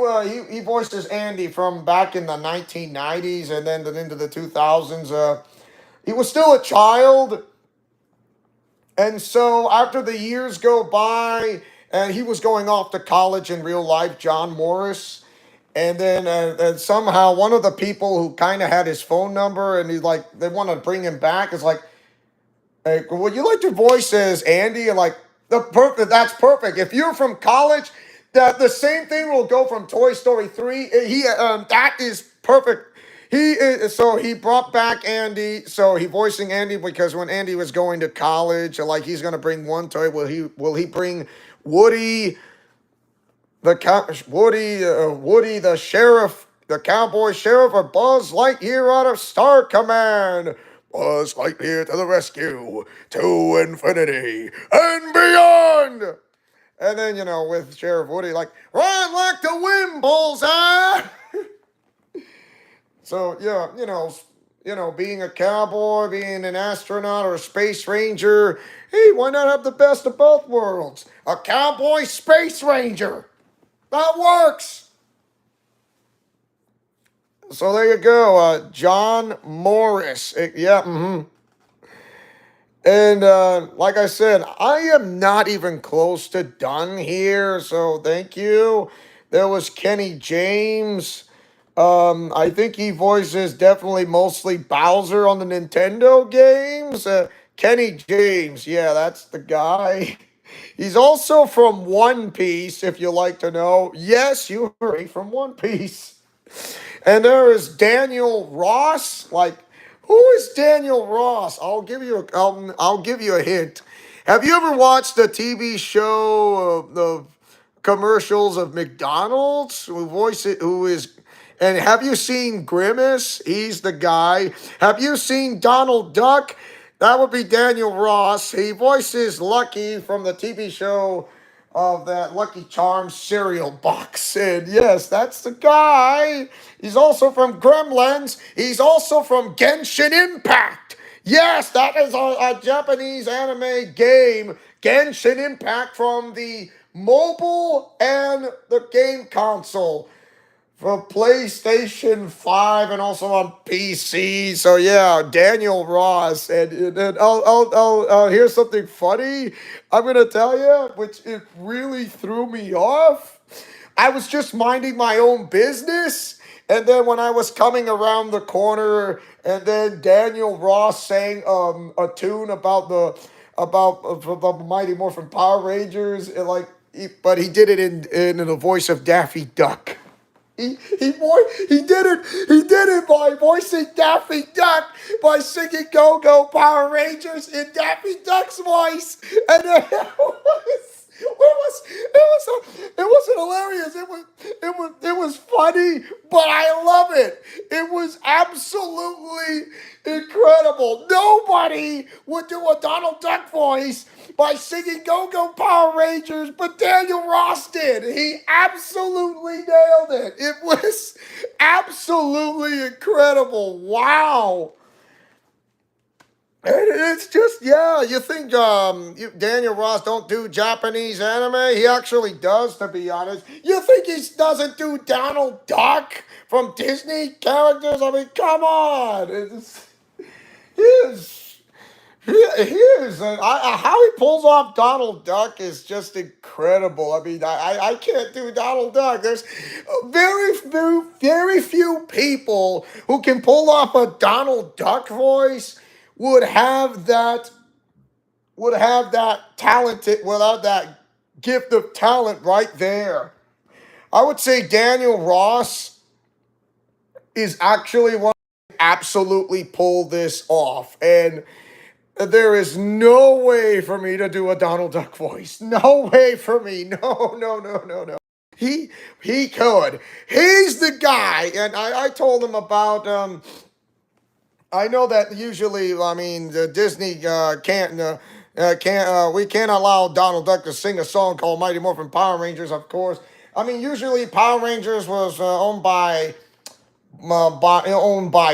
voices Andy from back in the 1990s and then into the 2000s. He was still a child, and so after the years go by, and he was going off to college in real life, John Morris. And then and somehow one of the people who kind of had his phone number, and they want to bring him back. Is like, hey, would you like to voice as Andy? And like, that's perfect. If you're from college, the same thing will go from Toy Story 3. That is perfect. So he brought back Andy. So he voicing Andy because when Andy was going to college, like he's gonna bring one toy. Will he bring Woody? Woody the sheriff, the cowboy sheriff, or Buzz Lightyear out of Star Command? Buzz Lightyear to the rescue, to infinity and beyond. And then, with Sheriff Woody, like, run like the wind, bullseye. So, yeah, being a cowboy, being an astronaut, or a space ranger, hey, why not have the best of both worlds? A cowboy space ranger. That works. So there you go, John Morris. And like I said, I am not even close to done here. So thank you. There was Kenny James. I think he voices definitely mostly Bowser on the Nintendo games. Kenny James, yeah, that's the guy. He's also from One Piece, if you like to know. Yes, you heard me, from One Piece. And there is Daniel Ross. Like, who is Daniel Ross? I'll give you a hint. Have you ever watched the TV show, the commercials of McDonald's? Who is And have you seen Grimace? He's the guy. Have you seen Donald Duck? That would be Daniel Ross. He voices Lucky from the TV show of that Lucky Charms cereal box. And yes, that's the guy. He's also from Gremlins. He's also from Genshin Impact. Yes, that is a Japanese anime game. Genshin Impact from the mobile and the game console for PlayStation 5 and also on PC. So yeah, Daniel Ross. And here's something funny I'm going to tell you, which it really threw me off. I was just minding my own business. And then when I was coming around the corner, and then Daniel Ross sang a tune about the Mighty Morphin Power Rangers, and but he did it in the voice of Daffy Duck. He did it by voicing Daffy Duck by singing Go Go Power Rangers in Daffy Duck's voice, and it wasn't hilarious. It was funny, but I love it. It was absolutely incredible. Nobody would do a Donald Duck voice by singing Go Go Power Rangers, but Daniel Ross did. He absolutely nailed it. It was absolutely incredible. Wow. And it's just, yeah, you think Daniel Ross don't do Japanese anime? He actually does, to be honest. You think he doesn't do Donald Duck from Disney characters? I mean, come on. How he pulls off Donald Duck is just incredible. I mean, I can't do Donald Duck. There's very few people who can pull off a Donald Duck voice would have that talented without that gift of talent right there. I would say Daniel Ross is actually one who absolutely pull this off, and there is no way for me to do a Donald Duck voice. No way for me. No. He could. He's the guy, and I told him about I know that usually, I mean, the Disney we can't allow Donald Duck to sing a song called Mighty Morphin Power Rangers, of course. I mean, usually Power Rangers was owned by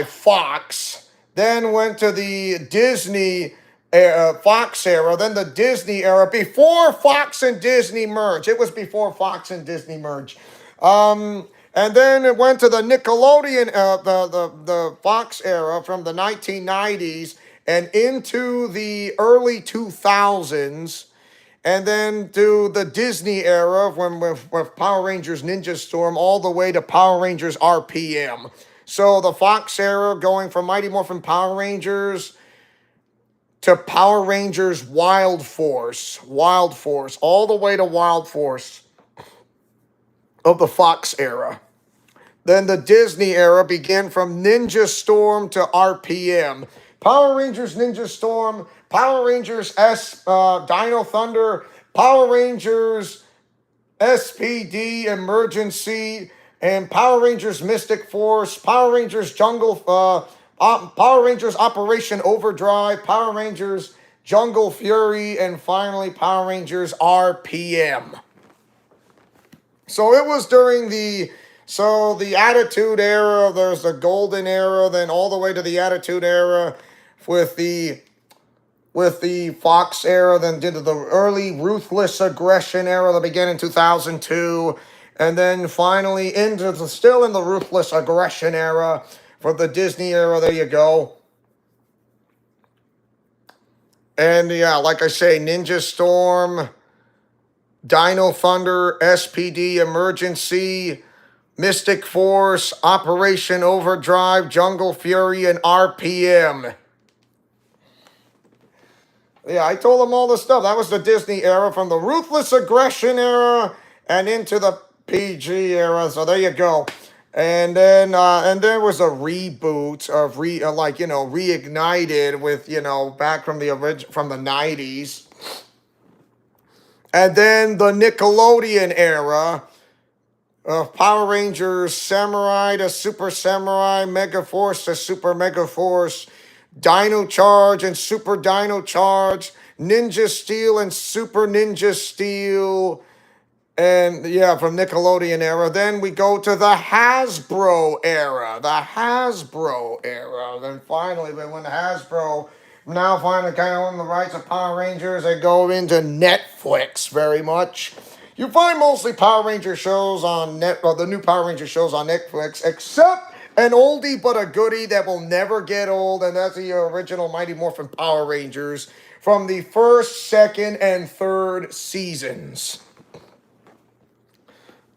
Fox, then went to the Disney Fox era, then the Disney era, before Fox and Disney merged. It was before Fox and Disney merged. And then it went to the Nickelodeon, the Fox era from the 1990s and into the early 2000s, and then to the Disney era with Power Rangers Ninja Storm all the way to Power Rangers RPM. So the Fox era going from Mighty Morphin Power Rangers to Power Rangers Wild Force, all the way to Wild Force of the Fox era. Then the Disney era began from Ninja Storm to RPM. Power Rangers Ninja Storm, Power Rangers Dino Thunder, Power Rangers SPD Emergency, and Power Rangers Mystic Force, Power Rangers Power Rangers Operation Overdrive, Power Rangers Jungle Fury, and finally Power Rangers RPM. So it was during the Attitude Era, there's the Golden Era, then all the way to the Attitude Era with the Fox era, then did the early Ruthless Aggression era that began in 2002, and then finally still in the Ruthless Aggression era for the Disney era. There you go. And yeah, like I say, Ninja Storm, Dino Thunder, SPD Emergency, Mystic Force, Operation Overdrive, Jungle Fury, and RPM. Yeah, I told them all the stuff. That was the Disney era, from the Ruthless Aggression era and into the PG era. So there you go. And then there was a reboot of reignited with back from from the 90s. And then the Nickelodeon era. Power Rangers Samurai to Super Samurai, Mega Force to Super Mega Force, Dino Charge and Super Dino Charge, Ninja Steel and Super Ninja Steel, and yeah, from Nickelodeon era. Then we go to the Hasbro era. The Hasbro era. Then finally, when Hasbro now finally kind of own the rights of Power Rangers, they go into Netflix very much. You find mostly Power Ranger shows on the new Power Ranger shows on Netflix, except an oldie but a goodie that will never get old, and that's the original Mighty Morphin Power Rangers from the first, second, and third seasons.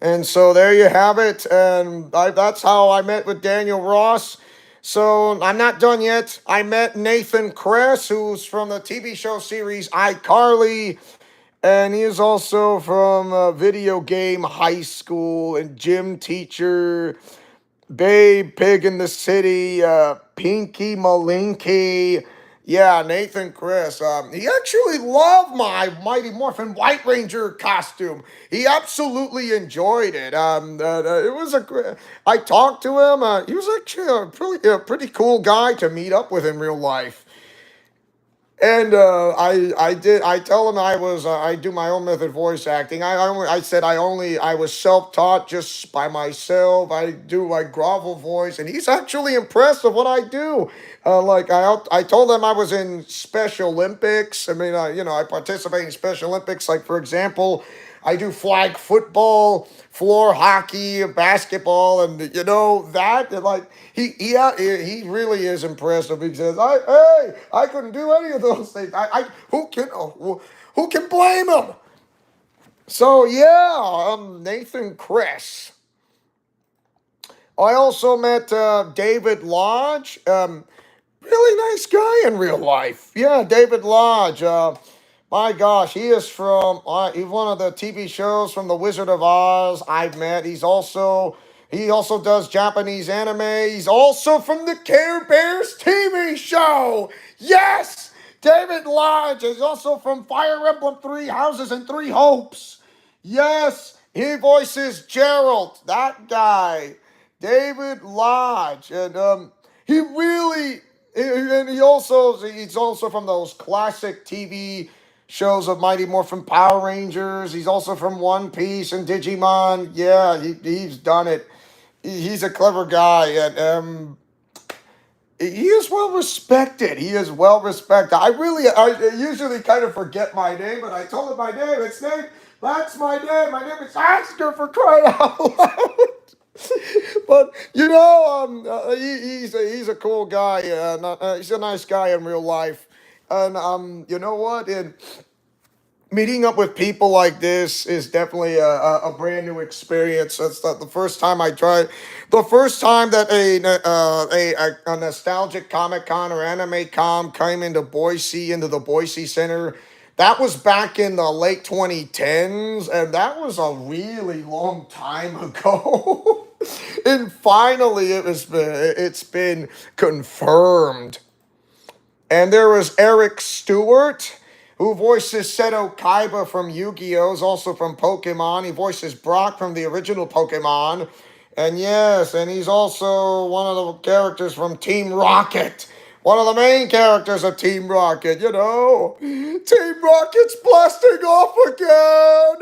And so there you have it. And that's how I met with Daniel Ross. So I'm not done yet. I met Nathan Kress, who's from the TV show series iCarly. And he is also from Video Game High School and gym teacher, Babe, Pig in the City, Pinky Malinky. Yeah, Nathan Chris. He actually loved my Mighty Morphin White Ranger costume. He absolutely enjoyed it. It was I talked to him. He was actually a pretty cool guy to meet up with in real life. And I tell him I do my own method voice acting. I said I was self-taught just by myself. I do my grovel voice, and he's actually impressed with what I do. I told him I was in Special Olympics. I mean, I participate in Special Olympics. Like, for example, I do flag football, floor hockey, basketball, and that. And like he really is impressive. He says, I couldn't do any of those things. Who can blame him? So yeah, Nathan Kress. I also met David Lodge. Really nice guy in real life. Yeah, David Lodge. My gosh, he is from he's one of the TV shows from The Wizard of Oz I've met. He also does Japanese anime. He's also from the Care Bears TV show. Yes, David Lodge is also from Fire Emblem Three Houses and Three Hopes. Yes, he voices Gerald, that guy, David Lodge, and he really, and he's also from those classic TV shows of Mighty Morphin Power Rangers. He's also from One Piece and Digimon. Yeah, he's done it. He's a clever guy, and he is well respected. He is well respected. I usually kind of forget my name, but I told him my name. That's my name. My name is Oscar, for crying out loud. But he's a cool guy. He's a nice guy in real life, and you know what? And meeting up with people like this is definitely a brand new experience. That's not the first time I tried. The first time that a nostalgic Comic Con or Anime Con came into Boise, into the Boise Center. That was back in the late 2010s, and that was a really long time ago. And finally, it's been confirmed. And there was Eric Stewart, who voices Seto Kaiba from Yu-Gi-Oh! Is also from Pokemon. He voices Brock from the original Pokemon. And yes, and he's also one of the characters from Team Rocket. One of the main characters of Team Rocket, Team Rocket's blasting off again!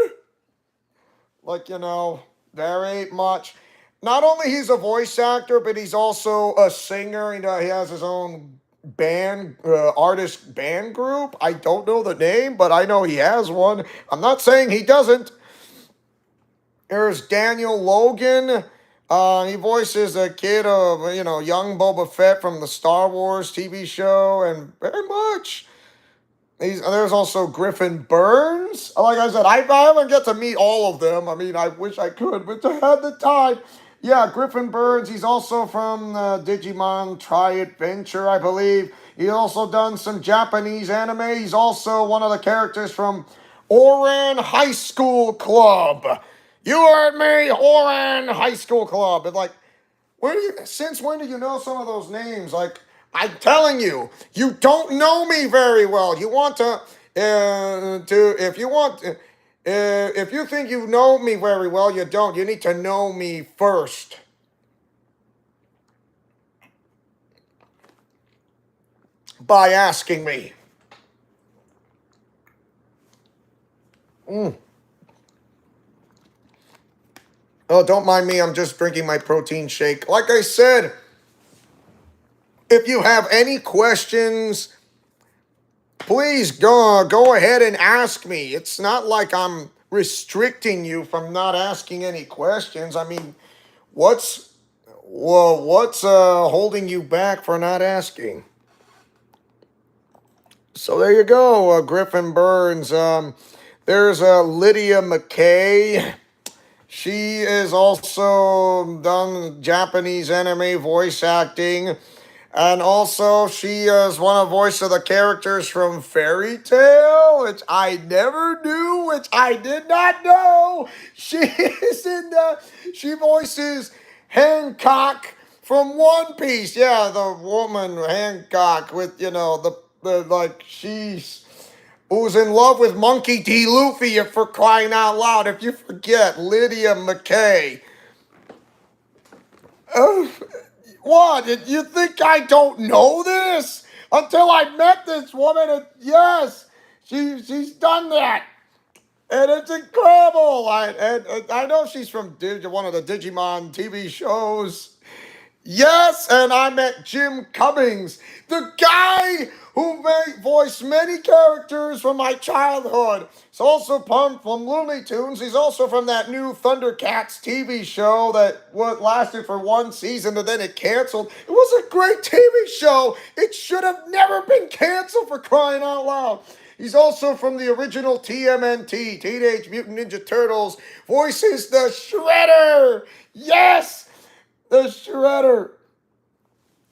There ain't much. Not only he's a voice actor, but he's also a singer. He has his own band, artist band group. I don't know the name, but I know he has one. I'm not saying he doesn't. There's Daniel Logan. He voices a kid of, young Boba Fett from the Star Wars TV show, and very much. There's also Griffin Burns. Like I said, I haven't get to meet all of them. I mean, I wish I could, but I had the time. Yeah, Griffin Burns. He's also from Digimon Tri-Adventure, I believe. He's also done some Japanese anime. He's also one of the characters from Oran High School Club. You heard me, Oran High School Club. And since when do you know some of those names? Like, I'm telling you, you don't know me very well. You want to if you want. If you think you know me very well, you don't. You need to know me first. By asking me. Mm. Oh, don't mind me. I'm just drinking my protein shake. Like I said, if you have any questions, please go ahead and ask me. It's not like I'm restricting you from not asking any questions. I mean, what's what's holding you back for not asking? So there you go, Griffin Burns. There's Lydia McKay. She is also done Japanese anime voice acting. And also, she is one of voice of the characters from Fairy Tale, which I never knew, which I did not know. She is in the, she voices Hancock from One Piece. Yeah, the woman Hancock with, the like, she's, who's in love with Monkey D. Luffy, if for crying out loud. If you forget, Lydia McKay. Oh, what? Did you think I don't know this? Until I met this woman, and yes, she's done that. And it's incredible. And I know she's from one of the Digimon TV shows. Yes, and I met Jim Cummings, the guy who voiced many characters from my childhood. He's also from Looney Tunes. He's also from that new Thundercats TV show that lasted for one season and then it canceled. It was a great TV show. It should have never been canceled, for crying out loud. He's also from the original TMNT, Teenage Mutant Ninja Turtles, voices the Shredder. Yes! The Shredder.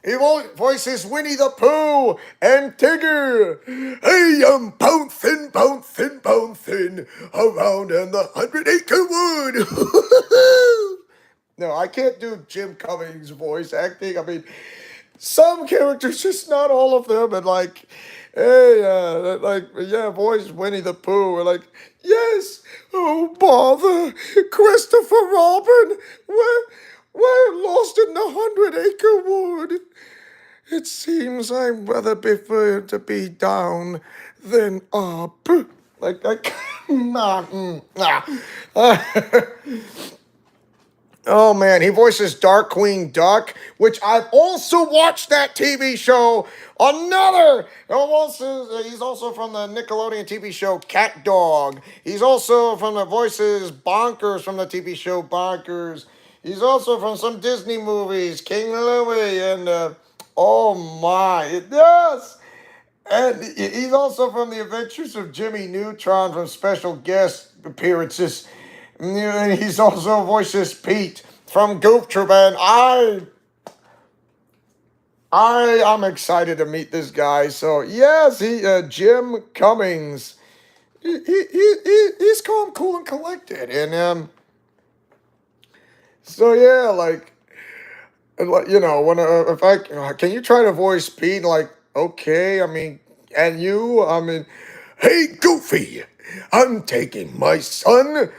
He voices Winnie the Pooh and Tigger. Hey, I'm bouncing, bouncing, bouncing around in the 100-acre wood. No, I can't do Jim Cummings' voice acting. I mean, some characters, just not all of them. And like, hey, voice Winnie the Pooh. And like, yes, oh bother, Christopher Robin, we're lost in the 100-acre wood. It seems I'd rather prefer to be down than up. Like, oh man, he voices Darkwing Duck, which I've also watched that TV show. He's also from the Nickelodeon TV show Cat Dog. He's also from the voices Bonkers from the TV show Bonkers. He's also from some Disney movies, King Louie, and oh my, yes! And he's also from the Adventures of Jimmy Neutron from special guest appearances. And he's also voices Pete from Goof Troop, and I'm excited to meet this guy. So yes, Jim Cummings. He's calm, cool, and collected, and so yeah, like when if I can you try to voice Pete? Like, okay, I mean, and you, I mean, hey Goofy, I'm taking my son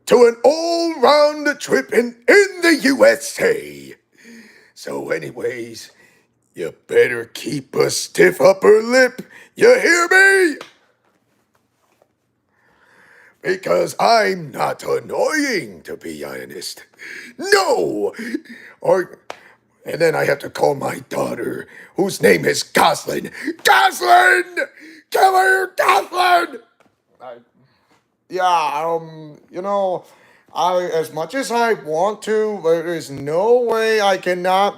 to an all-round trip in the USA. So, anyways, you better keep a stiff upper lip. You hear me? Because I'm not annoying, to be honest. No! And then I have to call my daughter, whose name is Goslin. Goslin! Come here, Goslin! As much as I want to, there is no way I cannot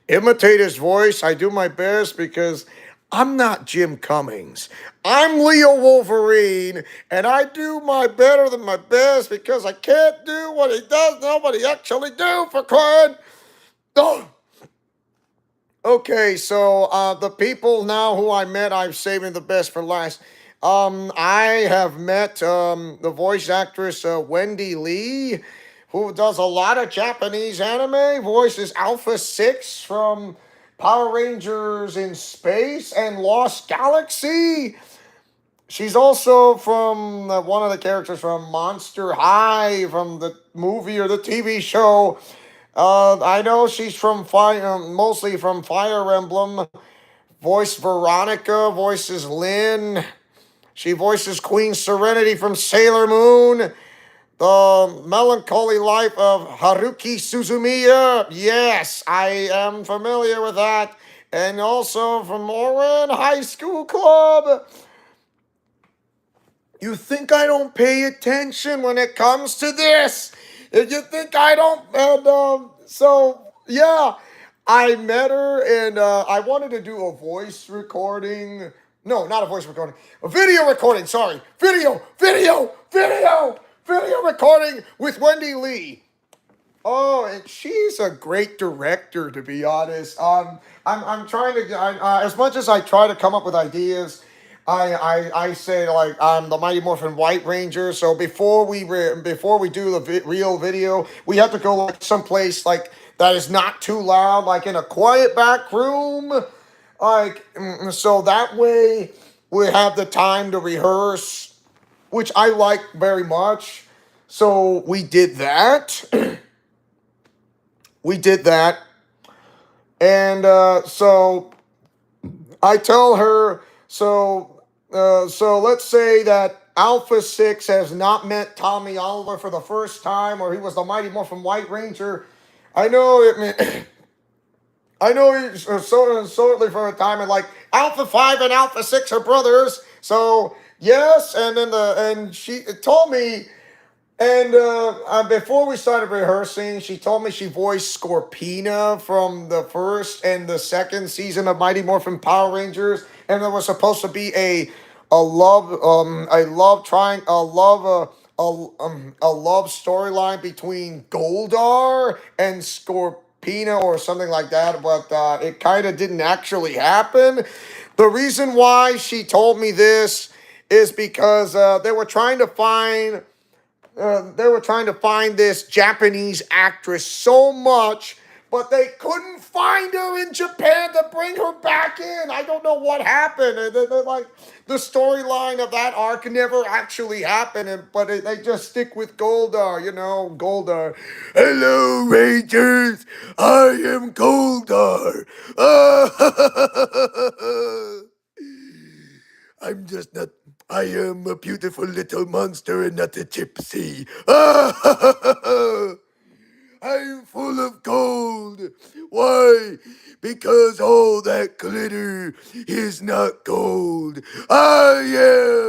imitate his voice. I do my best because I'm not Jim Cummings. I'm Leo Wolverine, and I do my better than my best because I can't do what he does. Nobody actually do, for crying. Oh. Okay, so the people now who I met, I'm saving the best for last. I have met the voice actress Wendy Lee, who does a lot of Japanese anime, voices Alpha 6 from Power Rangers in Space and Lost Galaxy. She's also from one of the characters from Monster High, from the movie or the TV show. I know she's from Fire, mostly from Fire Emblem. Voice Veronica, voices Lynn. She voices Queen Serenity from Sailor Moon. The Melancholy Life of Haruki Suzumiya. Yes, I am familiar with that. And also from Oran High School Club. You think I don't pay attention when it comes to this? If you think I don't, and so yeah, I met her and I wanted to do a voice recording. No, not a voice recording, a video recording. Sorry, video recording with Wendy Lee. Oh, and she's a great director, to be honest. I'm trying to, as much as I try to come up with ideas, I say like I'm the Mighty Morphin White Ranger. So before we do the real video, we have to go like someplace like that is not too loud, like in a quiet back room, like so that way we have the time to rehearse, which I like very much. So we did that. We did that. And so I tell her, so let's say that Alpha 6 has not met Tommy Oliver for the first time, or he was the Mighty Morphin White Ranger. I know it. I know he's certainly for a time, and like Alpha 5 and Alpha 6 are brothers. So yes, and then and she told me. And before we started rehearsing, she told me she voiced Scorpina from the first and the second season of Mighty Morphin Power Rangers, and there was supposed to be a love storyline between Goldar and Scorpina or something like that, but it kind of didn't actually happen. The reason why she told me this is because they were trying to find this Japanese actress so much, but they couldn't find her in Japan to bring her back in. I don't know what happened. And they're like the storyline of that arc never actually happened, but they just stick with Goldar. Goldar. Hello, Rangers. I am Goldar. I'm just not. I am a beautiful little monster and not a gypsy. I'm full of gold. Why? Because all that glitter is not gold. I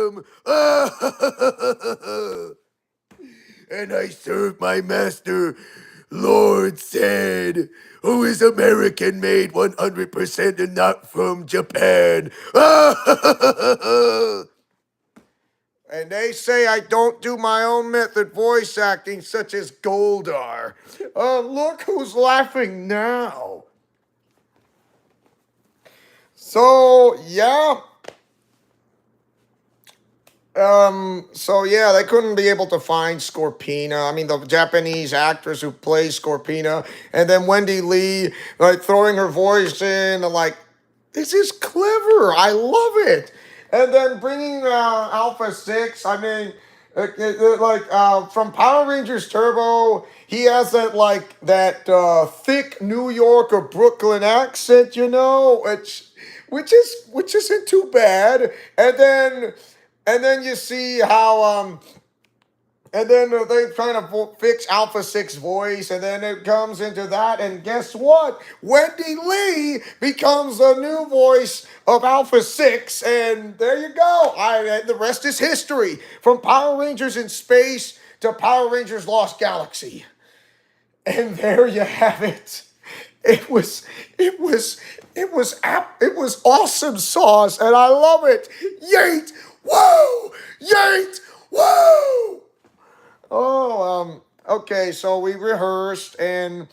am. And I serve my master, Lord Said, who is American made 100% and not from Japan. And they say I don't do my own method voice acting, such as Goldar. Look who's laughing now. So, yeah. They couldn't be able to find Scorpina. I mean, the Japanese actress who plays Scorpina, and then Wendy Lee, like throwing her voice in, and like, this is clever. I love it. And then bringing Alpha 6, I mean, from Power Rangers Turbo, he has that thick New York or Brooklyn accent, which isn't too bad. And then you see how and then they're trying to fix Alpha 6 voice, and then it comes into that, and guess what? Wendy Lee becomes the new voice of Alpha 6, and there you go. The rest is history. From Power Rangers in Space to Power Rangers Lost Galaxy. And there you have it. It was awesome sauce, and I love it. Yeet! Woo! Yeet! Woo! Okay, so we rehearsed, and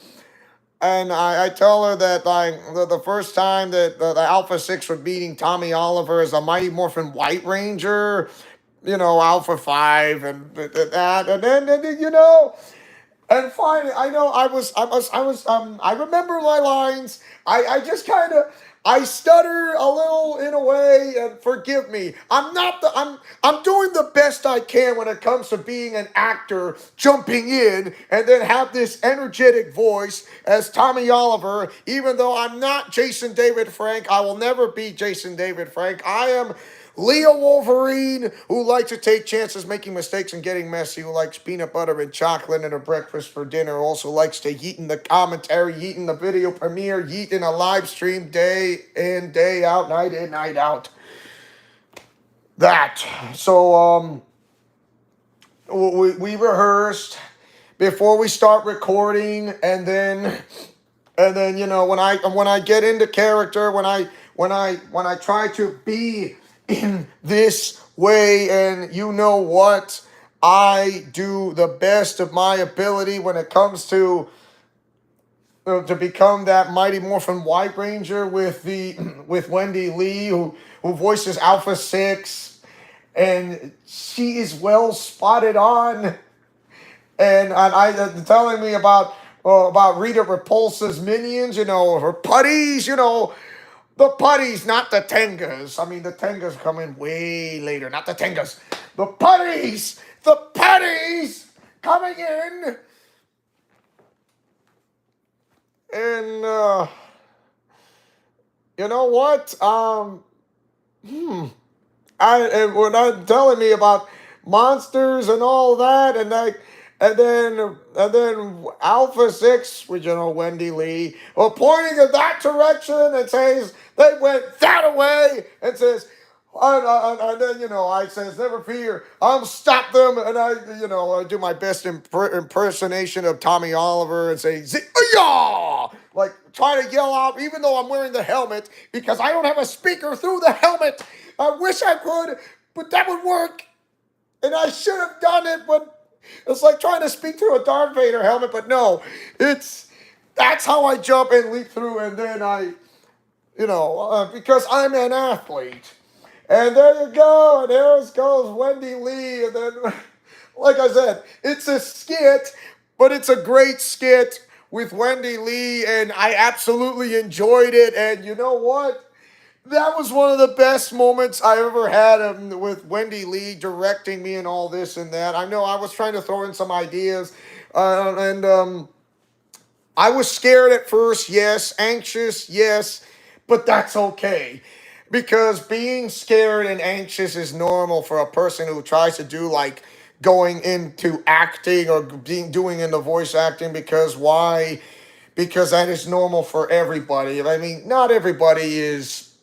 I tell her that the first time that the Alpha 6 were beating Tommy Oliver as a Mighty Morphin White Ranger, Alpha 5 and that, and then and finally, I know I remember my lines. I just kind of, I stutter a little in a way, and forgive me. I'm doing the best I can when it comes to being an actor, jumping in and then have this energetic voice as Tommy Oliver. Even though I'm not Jason David Frank, I will never be Jason David Frank. I am Leo Wolverine, who likes to take chances, making mistakes and getting messy, who likes peanut butter and chocolate and a breakfast for dinner, also likes to yeet in the commentary, yeet in the video premiere, yeet in a live stream day in, day out, night in, night out. That. So, we rehearsed before we start recording, and then when I get into character, when I try to be in this way, and you know what, I do the best of my ability when it comes to become that Mighty Morphin White Ranger with the with Wendy Lee, who voices Alpha 6, and she is well spotted on. And telling me about Rita Repulsa's minions, her putties, the putties, not the Tengas. I mean, the Tengas come in way later, not the Tengas. The putties coming in. And you know what? And when I'm telling me about monsters and all that, and then Alpha 6, which Wendy Lee, are pointing in that direction and says they went that way, and says, and then I says, never fear, I'll stop them, and I do my best impersonation of Tommy Oliver and say "Zi-ya!" like try to yell out even though I'm wearing the helmet because I don't have a speaker through the helmet. I wish I could, but that would work. And I should have done it, but it's like trying to speak through a Darth Vader helmet, but no. That's how I jump and leap through, and then because I'm an athlete. And there you go, and there goes Wendy Lee, and then, like I said, it's a skit, but it's a great skit with Wendy Lee, and I absolutely enjoyed it, and you know what? That was one of the best moments I ever had with Wendy Lee directing me and all this and that. I know I was trying to throw in some ideas, and I was scared at first, yes, anxious, yes, but that's okay. Because being scared and anxious is normal for a person who tries to do like going into acting or doing into voice acting because why? Because that is normal for everybody. I mean, not everybody is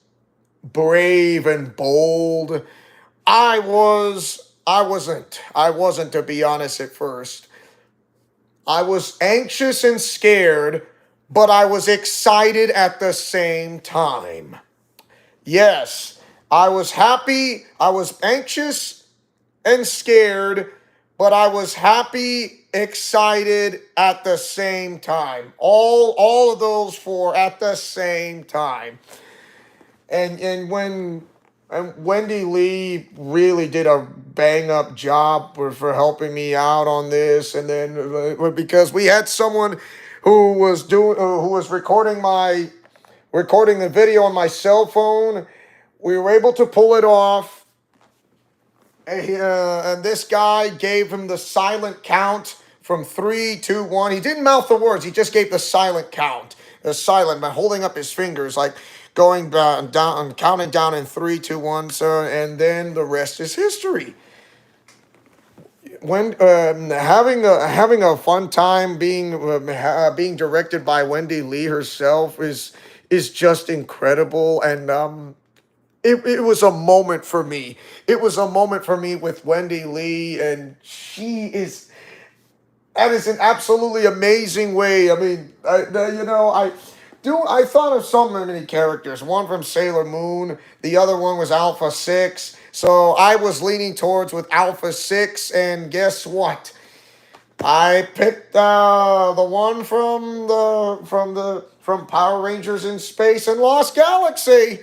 brave and bold. I wasn't to be honest at first. I was anxious and scared, but I was excited at the same time. Yes, I was happy, I was anxious and scared, but I was happy, excited at the same time. All of those four at the same time. And Wendy Lee really did a bang up job for helping me out on this, and then because we had someone who was recording the video on my cell phone. We were able to pull it off, and this guy gave him the silent count from 3, 2, 1. He didn't mouth the words. He just gave the silent count, the silent by holding up his fingers, like going down, counting down in 3, 2, 1. So, and then the rest is history. When having a fun time being directed by Wendy Lee herself is just incredible, and it was a moment for me. It was a moment for me with Wendy Lee, and that is an absolutely amazing way. I mean, I thought of so many characters. One from Sailor Moon, the other one was Alpha 6. So I was leaning towards with Alpha 6, and guess what? I picked the one from Power Rangers in Space and Lost Galaxy.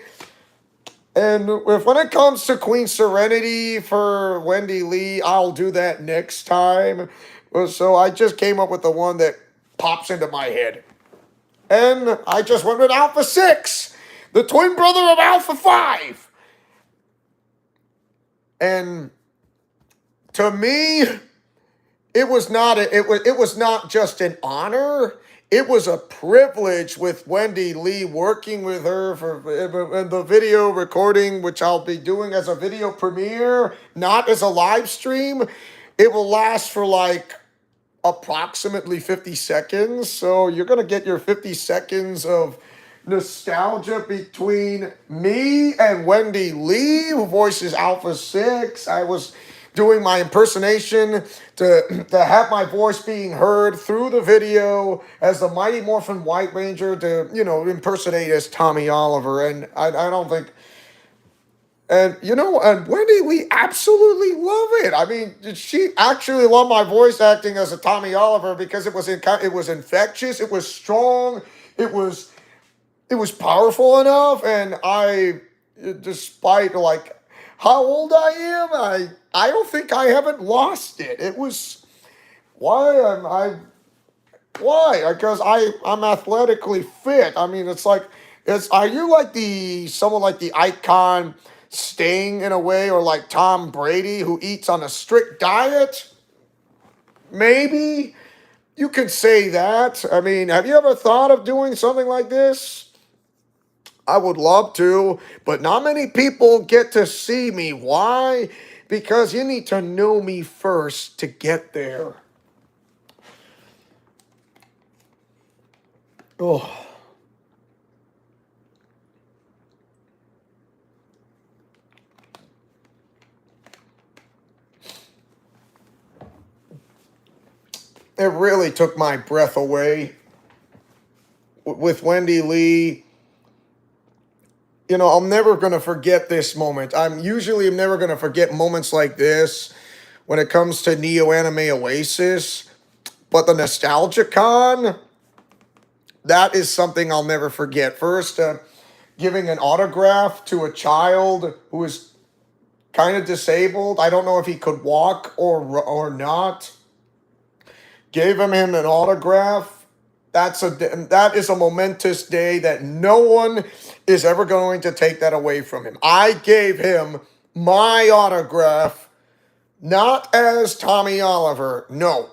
And when it comes to Queen Serenity for Wendy Lee, I'll do that next time. So I just came up with the one that pops into my head. And I just went with Alpha 6. the twin brother of Alpha 5. And to me, it was not just an honor. It was a privilege with Wendy Lee, working with her for the video recording, which I'll be doing as a video premiere, not as a live stream. It will last for like approximately 50 seconds. So you're going to get your 50 seconds of nostalgia between me and Wendy Lee, who voices Alpha 6. I was doing my impersonation to have my voice being heard through the video as the Mighty Morphin White Ranger to, impersonate as Tommy Oliver. And I don't think. And and Wendy Lee absolutely love it. I mean, she actually loved my voice acting as a Tommy Oliver because it was infectious, it was strong, it was powerful enough, and despite like how old I am, I don't think I haven't lost it. It was why am I why? Because I'm athletically fit. I mean, are you like someone like the icon Sting in a way, or like Tom Brady who eats on a strict diet? Maybe you could say that. I mean, have you ever thought of doing something like this? I would love to, but not many people get to see me. Why? Because you need to know me first to get there. Oh. It really took my breath away with Wendy Lee. I'm never going to forget this moment. I'm never going to forget moments like this when it comes to Neo Anime Oasis. But the Nostalgia Con, that is something I'll never forget. First, giving an autograph to a child who is kind of disabled. I don't know if he could walk or not. Gave him an autograph. That is a momentous day that no one is ever going to take that away from him. I gave him my autograph, not as Tommy Oliver, no,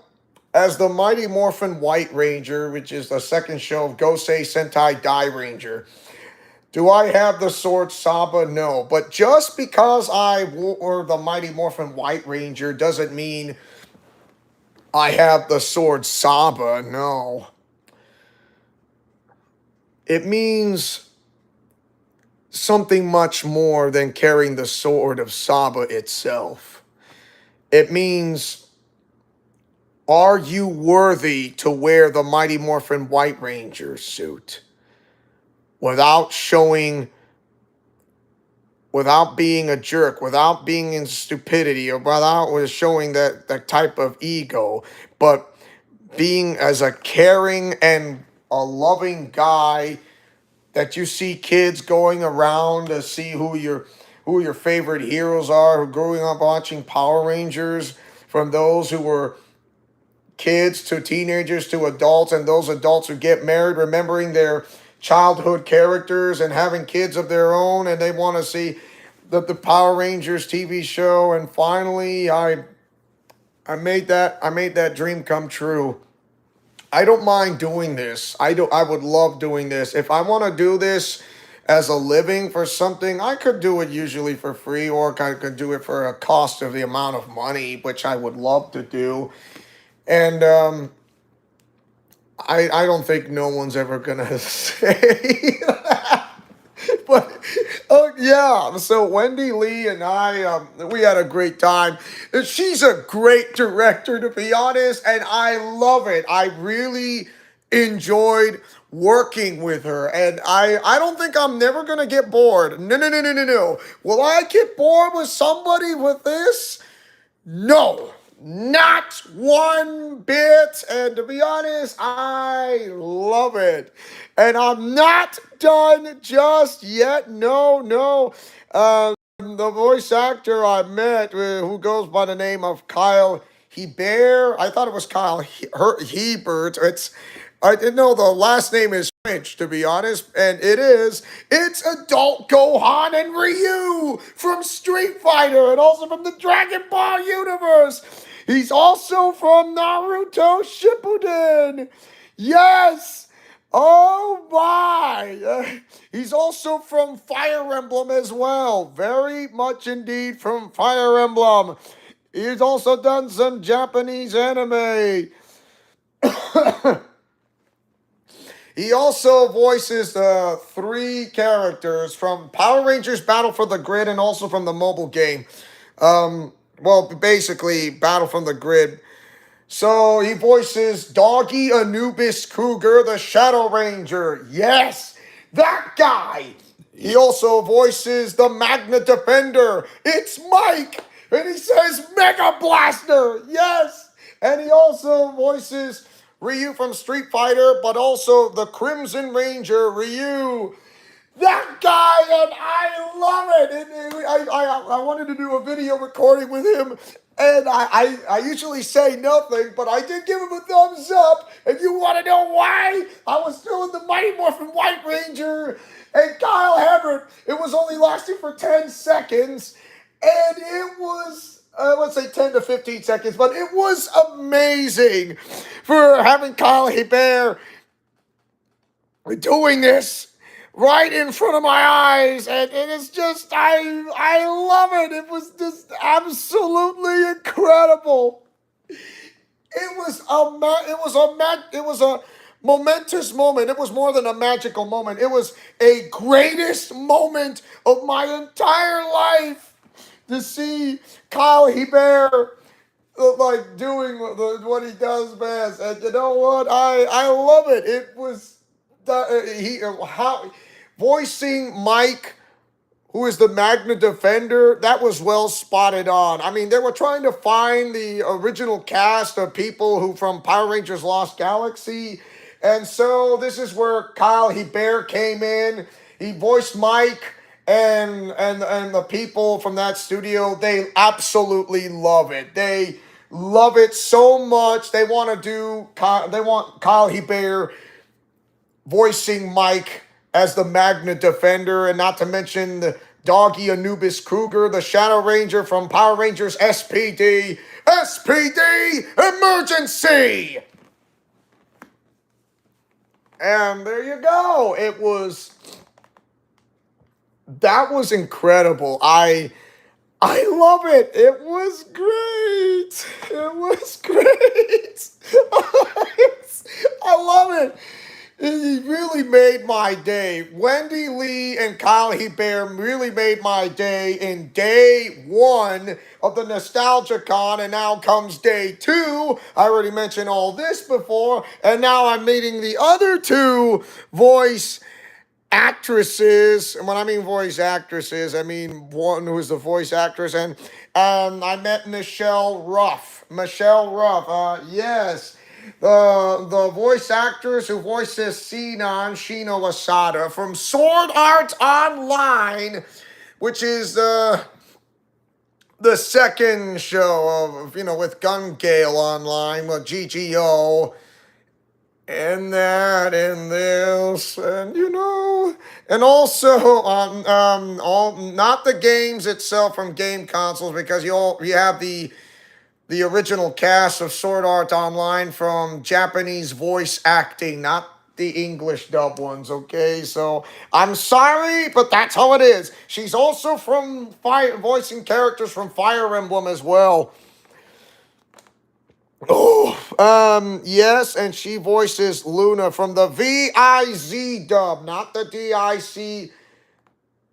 as the Mighty Morphin White Ranger, which is the second show of Gosei Sentai Dai Ranger. Do I have the sword Saba? No. But just because I wore the Mighty Morphin White Ranger doesn't mean I have the sword Saba, no. It means something much more than carrying the sword of Saba itself. It means, are you worthy to wear the Mighty Morphin White Ranger suit without being a jerk, without being in stupidity, or without showing that type of ego, but being as a caring and a loving guy that you see kids going around to see who your favorite heroes are, who growing up watching Power Rangers, from those who were kids to teenagers to adults, and those adults who get married, remembering their childhood characters and having kids of their own, and they want to see the Power Rangers TV show. And finally, I made that dream come true. I don't mind doing this. I would love doing this. If I want to do this as a living for something, I could do it usually for free, or I could do it for a cost of the amount of money, which I would love to do. And I don't think no one's ever gonna say that. But oh yeah, so Wendy Lee and I, we had a great time. She's a great director, to be honest, and I love it. I really enjoyed working with her, and I don't think I'm never gonna get bored. No. Will I get bored with somebody with this? No, not one bit. And to be honest, I love it. And I'm not done just yet. No. The voice actor I met, who goes by the name of Kyle Hebert. I thought it was Kyle Hebert. I didn't know the last name is French, to be honest, and it is. It's adult Gohan and Ryu from Street Fighter and also from the Dragon Ball universe. He's also from Naruto Shippuden. Yes. Oh my! He's also from Fire Emblem as well. Very much indeed from Fire Emblem. He's also done some Japanese anime. He also voices three characters from Power Rangers Battle for the Grid and also from the mobile game. Well, basically, Battle from the Grid. So he voices Doggy Anubis Cougar, the Shadow Ranger. Yes, that guy. He also voices the Magna Defender. It's Mike. And he says Mega Blaster. Yes. And he also voices Ryu from Street Fighter, but also the Crimson Ranger, Ryu. That guy, and I love it. I wanted to do a video recording with him, and I usually say nothing, but I did give him a thumbs up. If you want to know why, I was doing the Mighty Morphin White Ranger and Kyle Hebert. It was only lasting for 10 seconds, and it was, let's say 10 to 15 seconds, but it was amazing for having Kyle Hebert doing this right in front of my eyes, and it is just I love it. It was just absolutely incredible. It was a momentous moment. It was more than a magical moment. It was a greatest moment of my entire life to see Kyle Hebert like doing what he does best. And you know what? I love it. It was how voicing Mike, who is the Magna Defender, that was well spotted on. I mean, they were trying to find the original cast of people who from Power Rangers Lost Galaxy. And so this is where Kyle Hebert came in. He voiced Mike, and the people from that studio, they absolutely love it. They love it so much. They want Kyle Hebert voicing Mike as the Magna Defender, and not to mention the Doggy Anubis Cougar, the Shadow Ranger from Power Rangers SPD. SPD Emergency! And there you go. That was incredible. I love it. It was great. It was great. I love it. It really made my day. Wendy Lee and Kyle Hebert really made my day in day one of the Nostalgia Con, and now comes day two. I already mentioned all this before, and now I'm meeting the other two voice actresses. And when I mean voice actresses, I mean one who is the voice actress, and I met Michelle Ruff. Yes. The voice actress who voices Sinan Shino Asada from Sword Art Online, which is the second show of, with Gun Gale Online with GGO and that and this, and and also not the games itself from game consoles, because you have the original cast of Sword Art Online from Japanese voice acting, not the English dub ones, okay? So I'm sorry, but that's how it is. She's also from voicing characters from Fire Emblem as well. Oh, yes, and she voices Luna from the VIZ dub, not the DIC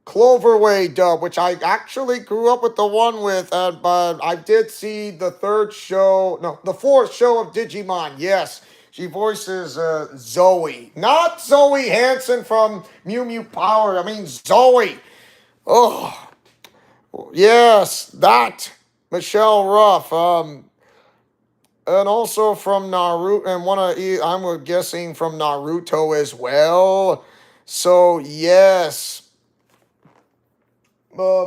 Cloverway dub, which I actually grew up with the one with, but I did see the fourth show of Digimon. Yes, she voices Zoe, not Zoe Hansen from Mew Mew Power. I mean Zoe. Oh, yes, that Michelle Ruff. And also from Naruto, and I'm guessing from Naruto as well. So yes.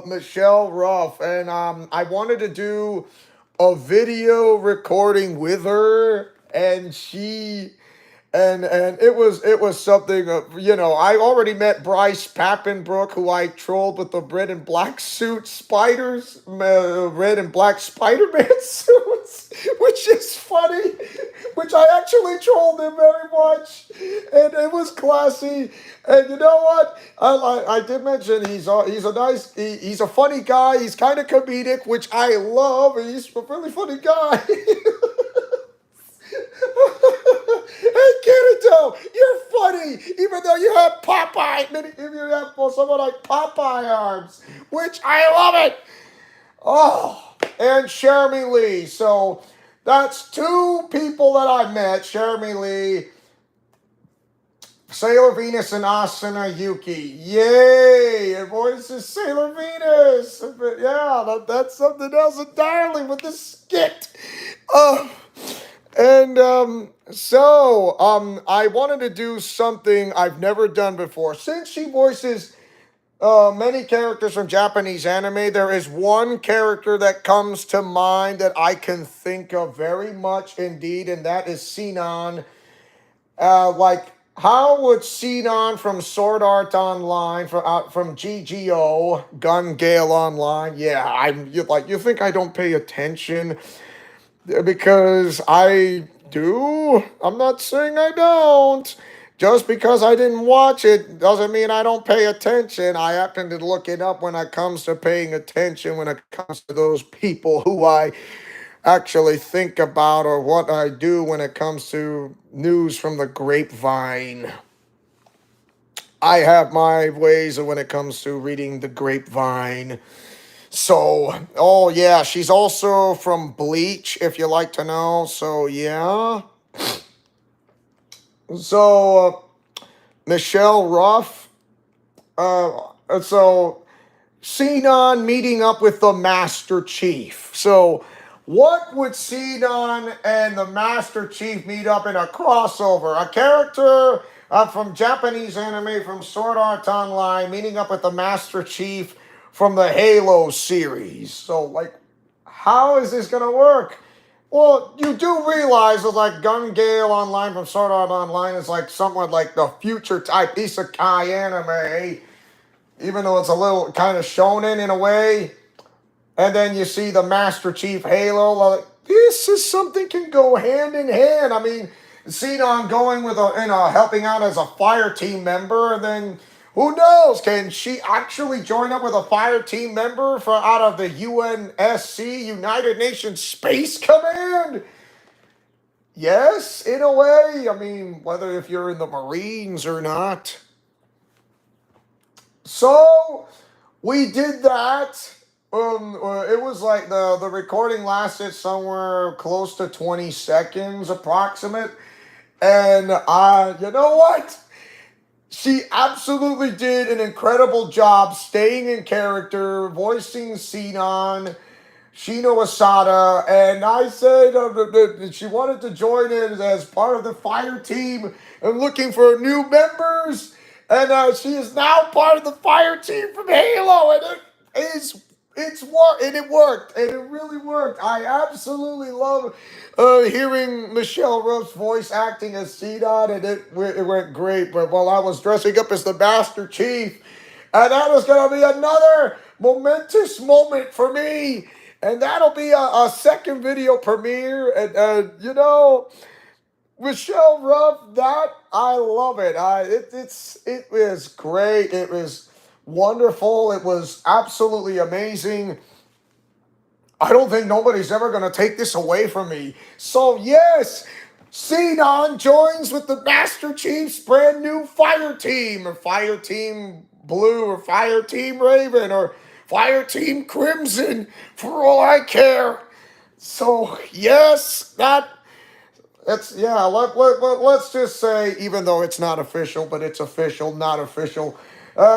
Michelle Ruff, and I wanted to do a video recording with her, and she and it was something I already met Bryce Pappenbrook, who I trolled with the red and black suit spiders, red and black Spider-Man suits, which is funny, which I actually trolled him very much, and it was classy. And you know what, I did mention he's a nice, he's a funny guy, he's kind of comedic, which I love. He's a really funny guy. Hey, Kirito, you're funny, even though you have Popeye, if you have someone like Popeye arms, which I love it. Oh, and Jeremy Lee. So that's two people that I met. Jeremy Lee, Sailor Venus, and Asuna Yuki. Yay! Your voice is Sailor Venus. But yeah, that's something else entirely with the skit. Uh, and I wanted to do something I've never done before. Since she voices many characters from Japanese anime, there is one character that comes to mind that I can think of very much indeed, and that is Sinon. Like, how would Sinon from Sword Art Online, from GGO, Gun Gale Online? Yeah, you think I don't pay attention? Because I do. I'm not saying I don't. Just because I didn't watch it doesn't mean I don't pay attention. I happen to look it up when it comes to paying attention, when it comes to those people who I actually think about, or what I do when it comes to news from the grapevine. I have my ways when it comes to reading the grapevine. So, oh yeah, she's also from Bleach, if you like to know. So, yeah. So, Michelle Ruff. So, Sinon meeting up with the Master Chief. So, what would Sinon and the Master Chief meet up in a crossover? A character from Japanese anime, from Sword Art Online, meeting up with the Master Chief from the Halo series. So, like, how is this going to work? Well, you do realize that, like, Gun Gale Online from Sword Art Online is like somewhat like the future type isekai anime, even though it's a little kind of shonen in a way. And then you see the Master Chief Halo. Like, this is something can go hand in hand. I mean, Sinon going with helping out as a fire team member, and then who knows? Can she actually join up with a fire team member out of the UNSC, United Nations Space Command? Yes, in a way. I mean, whether if you're in the Marines or not. So we did that. It was like the recording lasted somewhere close to 20 seconds approximate. And you know what? She absolutely did an incredible job staying in character, voicing Sinon, Shino Asada, and I said that she wanted to join in as part of the fire team and looking for new members. And she is now part of the fire team from Halo, and it worked, and it really worked. I absolutely love hearing Michelle Ruff's voice acting as Sinon, and it went great. But while I was dressing up as the Master Chief, and that is going to be another momentous moment for me, and that'll be a second video premiere, and Michelle Ruff, that I love it. It was great. It was wonderful. It was absolutely amazing. I don't think nobody's ever going to take this away from me. So yes, Sinon joins with the Master Chief's brand new fire team, or Fire Team Blue, or Fire Team Raven, or Fire Team Crimson, for all I care. So yes, let's just say, even though it's not official, but it's official, not official.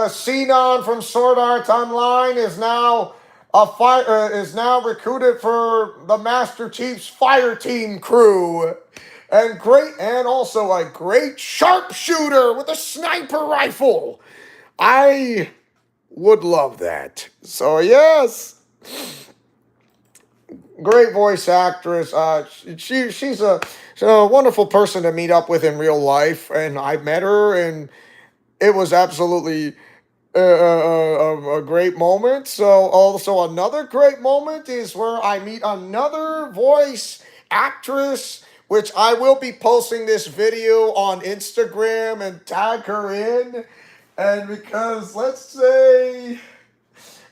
Sinon from Sword Art Online is now recruited for the Master Chief's fire team crew, and also a great sharpshooter with a sniper rifle. I would love that. So yes. great voice actress. She's a wonderful person to meet up with in real life, and I met her, and it was absolutely a great moment. So also another great moment is where I meet another voice actress, which I will be posting this video on Instagram and tag her in. And because let's say,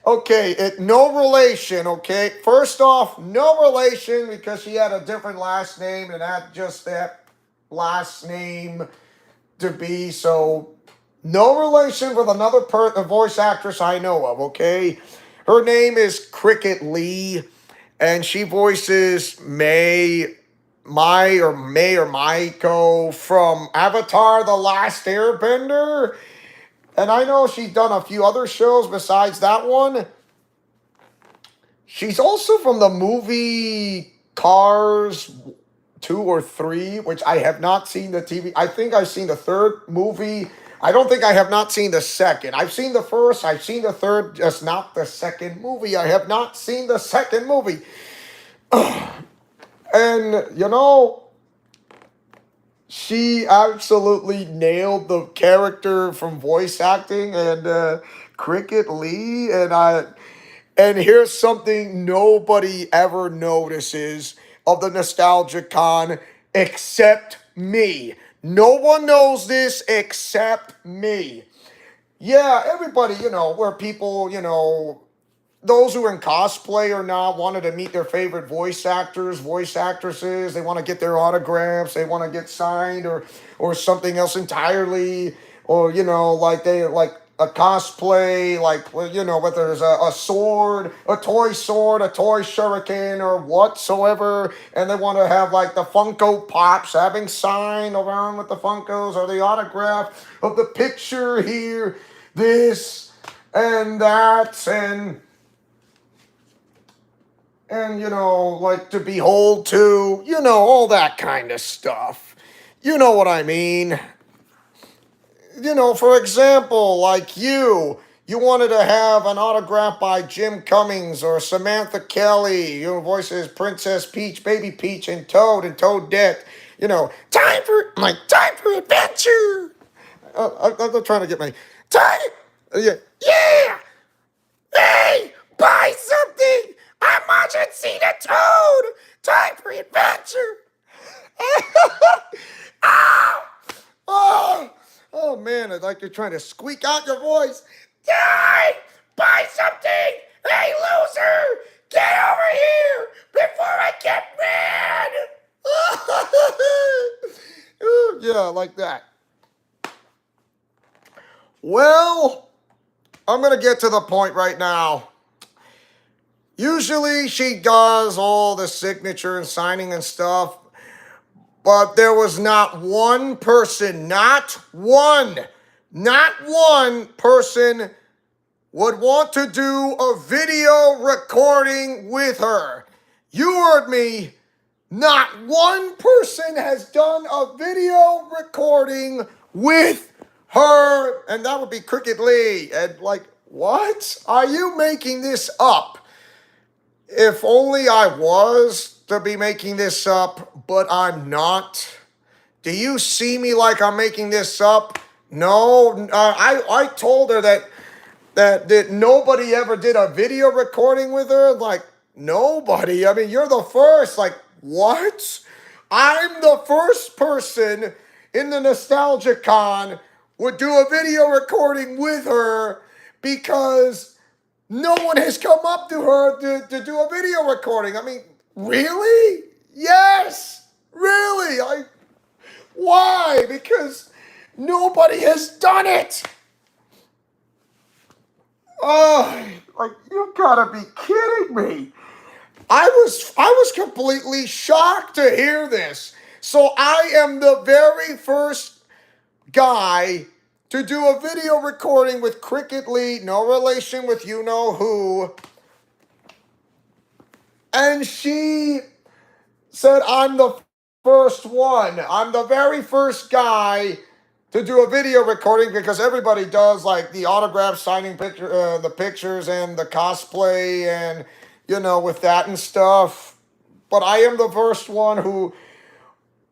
okay, no relation, okay? First off, no relation because she had a different last name and had just that last name to be. So no relation with another a voice actress I know of, okay? Her name is Cricket Lee, and she voices May or Maiko from Avatar The Last Airbender. And I know she's done a few other shows besides that one. She's also from the movie Cars 2 or 3, which I have not seen the TV. I think I've seen the third movie. I don't think I have not seen the second. I've seen the first, I've seen the third, just not the second movie. I have not seen the second movie. And, you know, she absolutely nailed the character from voice acting and Cricket Lee. And here's something nobody ever notices of the Nostalgia Con except me. No one knows this except me. Yeah, everybody, where people, those who are in cosplay or not wanted to meet their favorite voice actors, voice actresses. They want to get their autographs. They want to get signed or something else entirely. Or, like they like a cosplay, like, whether there's a sword, a toy shuriken or whatsoever. And they want to have like the Funko Pops having signed around with the Funkos or the autograph of the picture here, this and that. And, like to behold to, all that kind of stuff. You know what I mean? For example, like you wanted to have an autograph by Jim Cummings or Samantha Kelly, voices Princess Peach, Baby Peach, and Toadette. Time for adventure. I'm trying to get my time. Yeah, yeah. Hey, buy something! I'm watching See the Toad! Time for adventure! Ow! Oh! Oh man, it's like you're trying to squeak out your voice. Die! Buy something! Hey loser! Get over here before I get mad! Yeah, like that. Well, I'm gonna get to the point right now. Usually she does all the signature and signing and stuff, but there was not one person, not one person would want to do a video recording with her. You heard me. Not one person has done a video recording with her, and that would be Cricket Lee. And like, what? Are you making this up? If only I was to be making this up, but I'm not. Do you see me like I'm making this up? No, I told her that nobody ever did a video recording with her. Like, nobody. I mean, you're the first. Like, what? I'm the first person in the Nostalgia Con would do a video recording with her because no one has come up to her to do a video recording. I mean, really? Yes, really. Why? Because nobody has done it. Oh, like, you gotta be kidding me. I was completely shocked to hear this. So I am the very first guy to do a video recording with Cricket Lee, no relation with you know who. And she said, I'm the first one. I'm the very first guy to do a video recording because everybody does like the autograph signing the pictures and the cosplay and, with that and stuff. but I am the first one who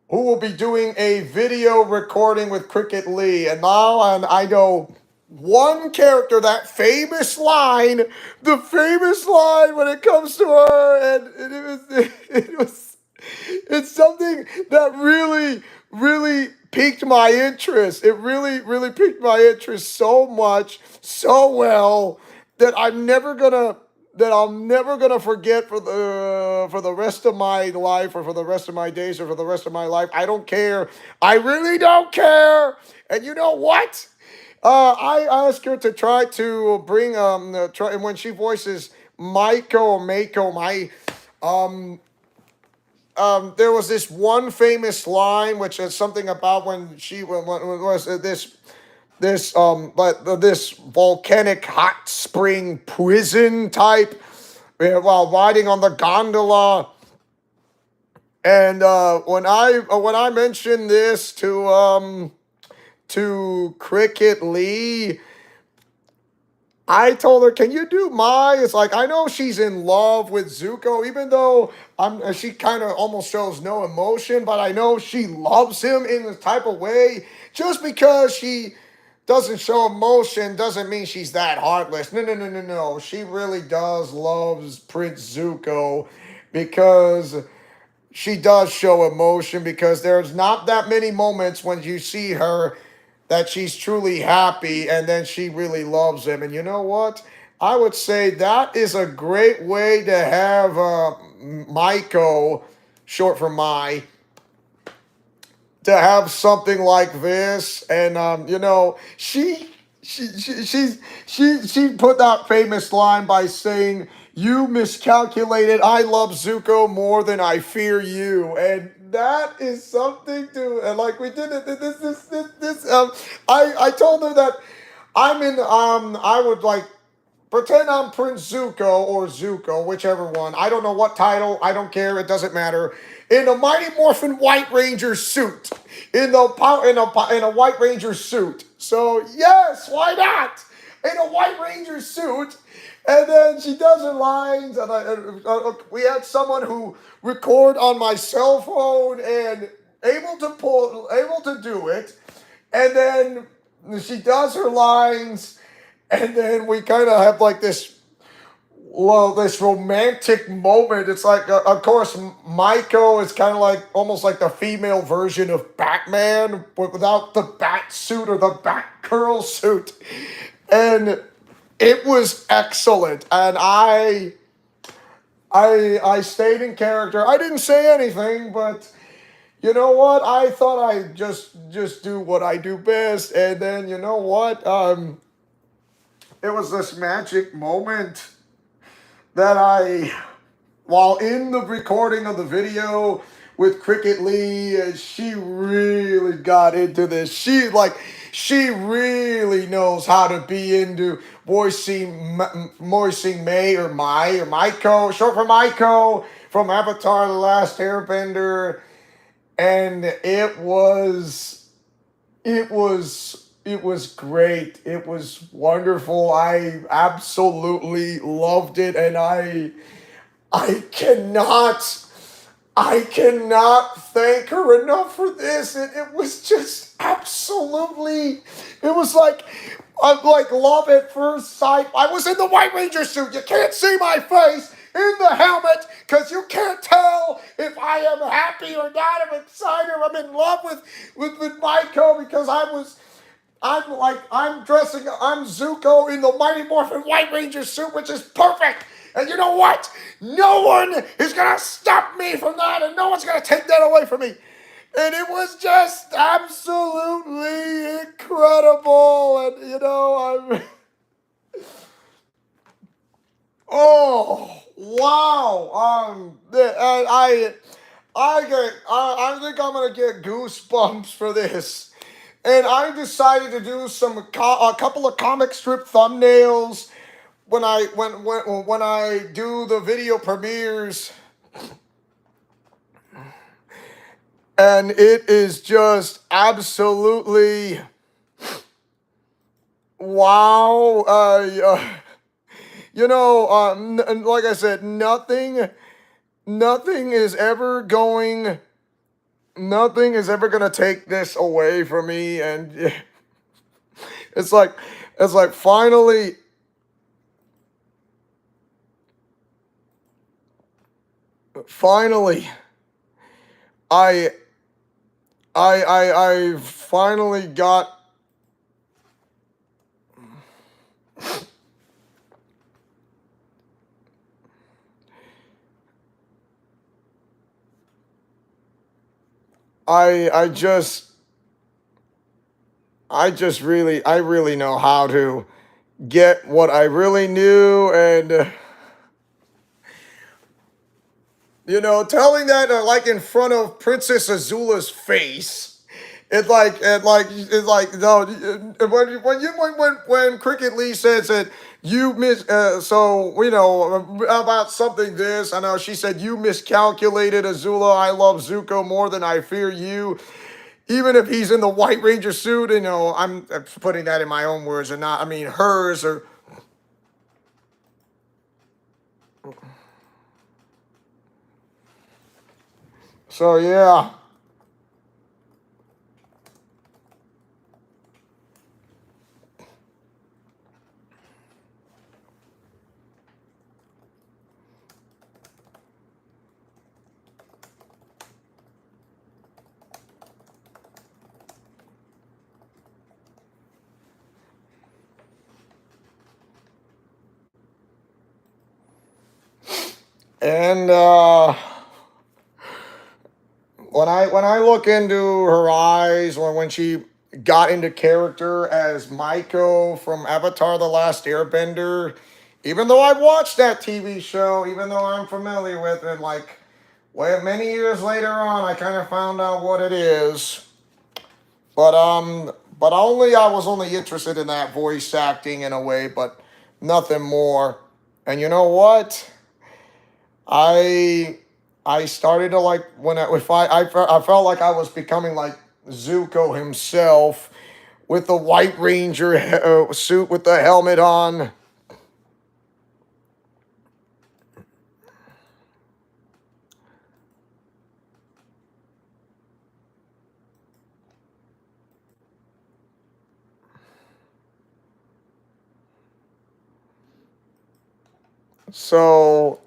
will be doing a video recording with Cricket Lee. And now I know one character, that famous line, the famous line when it comes to her, and it's something that really piqued my interest. It really piqued my interest so much, so well, that I'm never gonna forget for the rest of my life, or for the rest of my days, or for the rest of my life. I don't care. I really don't care. And you know what? I asked her to try to bring try, and when she voices Mako, um there was this one famous line, which is something about when when was this volcanic hot spring prison type, while riding on the gondola. And when I mentioned this to Cricket Lee, I told her, "Can you do Mai?" It's like, I know she's in love with Zuko, even though she kind of almost shows no emotion, but I know she loves him in this type of way. Just because she doesn't show emotion doesn't mean she's that heartless. No, no, no, no, no. She really does loves Prince Zuko, because she does show emotion, because there's not that many moments when you see her that she's truly happy, and then she really loves him. And you know what? I would say that is a great way to have Maiko, short for Mai, to have something like this. And she put that famous line by saying, "You miscalculated. I love Zuko more than I fear you." And that is something to, and like, we did it. I told her that I would like pretend I'm Prince Zuko, or Zuko, whichever one. I don't know what title. I don't care. It doesn't matter. In a Mighty Morphin White Ranger suit. In a White Ranger suit. So yes, why not? In a White Ranger suit. And then she does her lines, and we had someone who record on my cell phone and able to do it. And then she does her lines, and then we kind of have like this romantic moment. It's like, of course, Maiko is kind of like almost like the female version of Batman, but without the bat suit or the Batgirl suit. And it was excellent. And I stayed in character. I didn't say anything, but you know what? I thought I'd just do what I do best. And then you know what? It was this magic moment that while in the recording of the video with Cricket Lee, she really got into this. She really knows how to be into Boise May, or Maiko, short for Maiko, from Avatar: The Last Airbender. And it was great. It was wonderful. I absolutely loved it, and I cannot thank her enough for this. It was just absolutely, it was like love at first sight. I was in the White Ranger suit. You can't see my face in the helmet, because you can't tell if I am happy or not. I'm excited. I'm in love with Maiko, because I'm Zuko in the Mighty Morphin White Ranger suit, which is perfect. And you know what? No one is going to stop me from that, and no one's going to take that away from me. And it was just absolutely incredible. And oh, wow. I think I'm going to get goosebumps for this. And I decided to do a couple of comic strip thumbnails when I do the video premieres, and it is just absolutely wow. And like I said, nothing nothing is ever going, nothing is ever gonna take this away from me, and it's like, it's like finally, finally, I, I finally got. I just I really know how to get what I really knew, and telling that like in front of Princess Azula's face. It's like no, when Cricket Lee says that you miss so about something this I know she said you miscalculated Azula. I love Zuko more than I fear you. Even if he's in the White Ranger suit, I'm putting that in my own words and not, I mean, hers or. So, yeah. And when I look into her eyes, or when she got into character as Maiko from Avatar: The Last Airbender, even though I've watched that TV show, even though I'm familiar with it, like, well, many years later on, I kind of found out what it is. But only I was only interested in that voice acting in a way, but nothing more. And you know what? I I started to like when I if I felt like I was becoming like Zuko himself with the White Ranger suit with the helmet on. So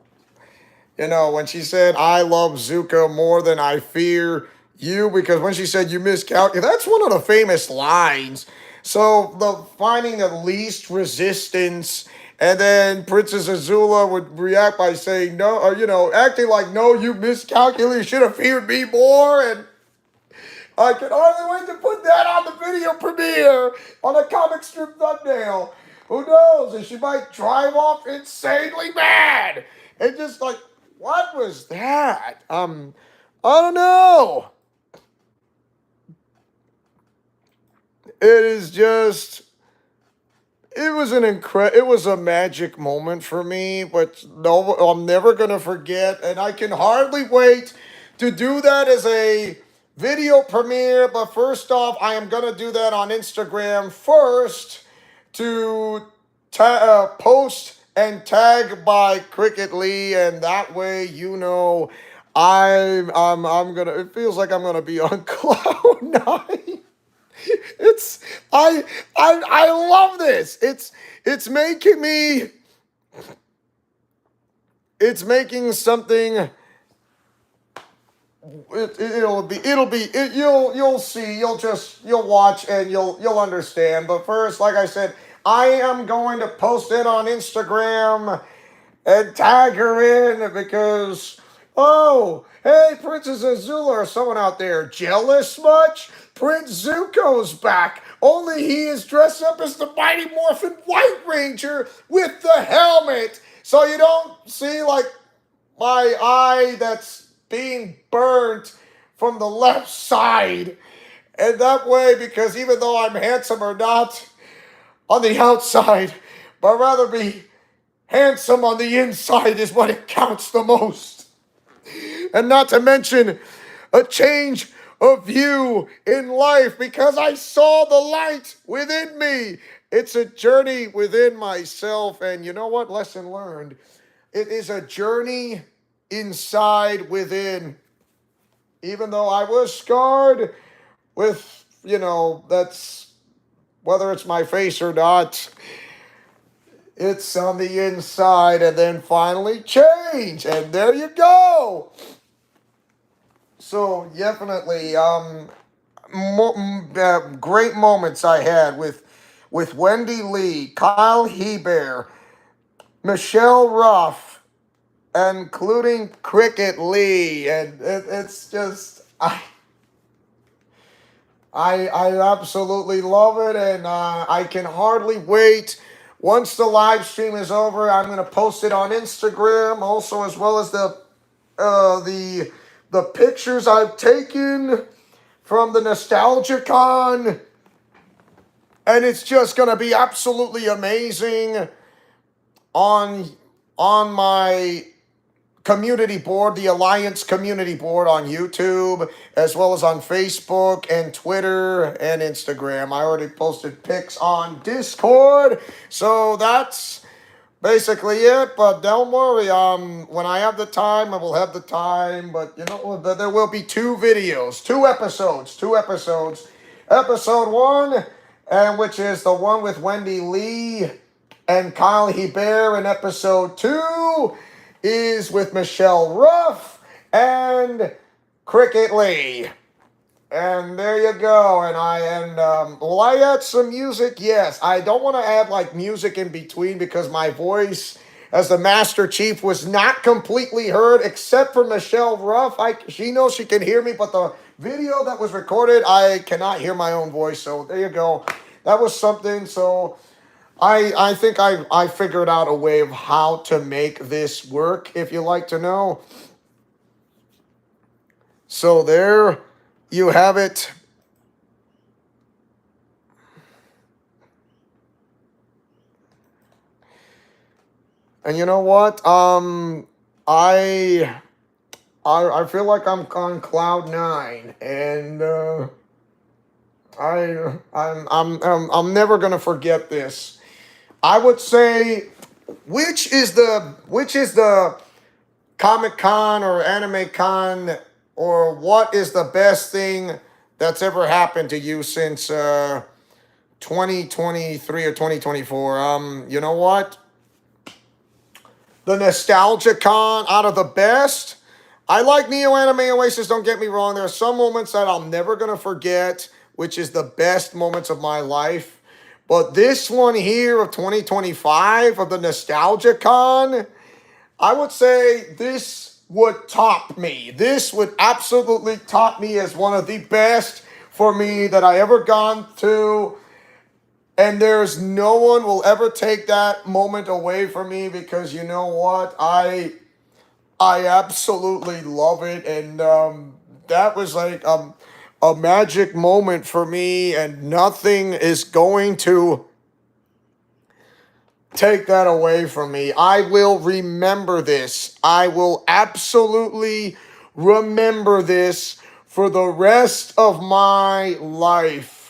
when she said, I love Zuko more than I fear you, because when she said you miscalculated, that's one of the famous lines. So the finding the least resistance, and then Princess Azula would react by saying, no, or, acting like, no, you miscalculated, you should have feared me more. And I can hardly wait to put that on the video premiere on a comic strip thumbnail. Who knows? And she might drive off insanely mad. And just like, what was that? I don't know. It is just, it was a magic moment for me, but no, I'm never gonna forget, and I can hardly wait to do that as a video premiere. But first off, I am gonna do that on Instagram first to post and tag by Cricket Lee, and that way I'm gonna. It feels like I'm gonna be on cloud nine. It's I love this. It's making me it's making something. You'll see, you'll watch, and you'll understand. But first, like I said, I am going to post it on Instagram and tag her in, because, oh, hey, Princess Azula, or someone out there jealous much? Prince Zuko's back, only he is dressed up as the Mighty Morphin White Ranger with the helmet. So you don't see, like, my eye that's being burnt from the left side. And that way, because even though I'm handsome or not on the outside, but rather be handsome on the inside is what it counts the most. And not to mention a change of view in life, because I saw the light within me. It's a journey within myself. And you know what? Lesson learned. It is a journey inside within. Even though I was scarred with, that's whether it's my face or not, it's on the inside and then finally change. And there you go. So definitely, great moments I had with Wendy Lee, Kyle Hebert, Michelle Ruff, including Cricket Lee, and it's just I absolutely love it, and I can hardly wait. Once the live stream is over, I'm gonna post it on Instagram, also as well as the pictures I've taken from the Nostalgia Con, and it's just gonna be absolutely amazing on my community board, the Alliance community board on YouTube, as well as on Facebook and Twitter and Instagram. I already posted pics on Discord, so that's basically it. But don't worry, when I have the time, I will have the time. But there will be two episodes. Episode 1, and which is the one with Wendy Lee and Kyle Hebert, and episode 2 is with Michelle Ruff and Cricket Lee. And there you go. And will I add some music? Yes. I don't want to add like music in between because my voice as the Master Chief was not completely heard except for Michelle Ruff. She knows she can hear me, but the video that was recorded, I cannot hear my own voice. So there you go. That was something. So I think I figured out a way of how to make this work, if you like to know. So there you have it. And you know what? I feel like I'm on cloud 9, and I'm never gonna forget this. I would say, which is the Comic Con or Anime Con, or what is the best thing that's ever happened to you since 2023 or 2024? You know what? The Nostalgia Con, out of the best. I like Neo Anime Oasis, don't get me wrong. There are some moments that I'm never going to forget, which is the best moments of my life. But this one here of 2025 of the Nostalgia Con, I would say this would top me. This would absolutely top me as one of the best for me that I ever gone to. And there's no one will ever take that moment away from me, because you know what? I absolutely love it. And that was like a magic moment for me, and nothing is going to take that away from me. I will remember this. I will absolutely remember this for the rest of my life.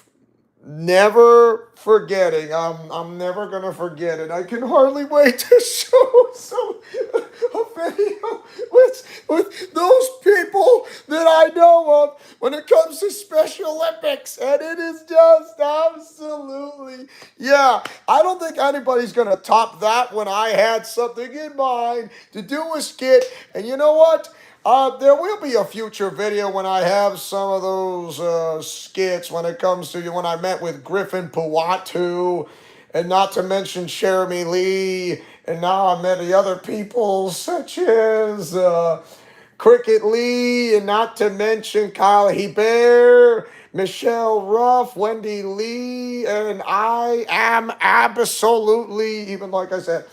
Never forgetting. I'm never gonna forget it. I can hardly wait to show a video with those people that I know of when it comes to Special Olympics, and it is just absolutely, yeah. I don't think anybody's gonna top that when I had something in mind to do a skit, and you know what? There will be a future video when I have some of those skits when it comes to when I met with Griffin Puatu, and not to mention Jeremy Lee, and now I met the other people such as Cricket Lee, and not to mention Kyle Hebert, Michelle Ruff, Wendy Lee, and I am absolutely, even like I said,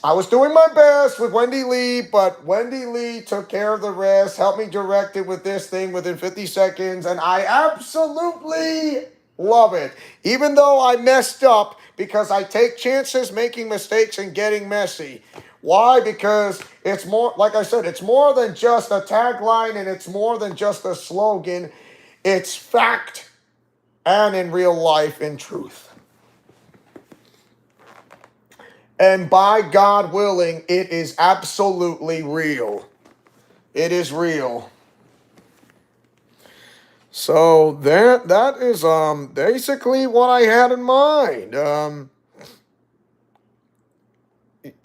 I was doing my best with Wendy Lee, but Wendy Lee took care of the rest, helped me direct it with this thing within 50 seconds, and I absolutely love it. Even though I messed up, because I take chances making mistakes and getting messy. Why? Because it's more, like I said, it's more than just a tagline, and it's more than just a slogan. It's fact, and in real life, in truth. And by God willing, it is absolutely real. It is real. So that is basically what I had in mind.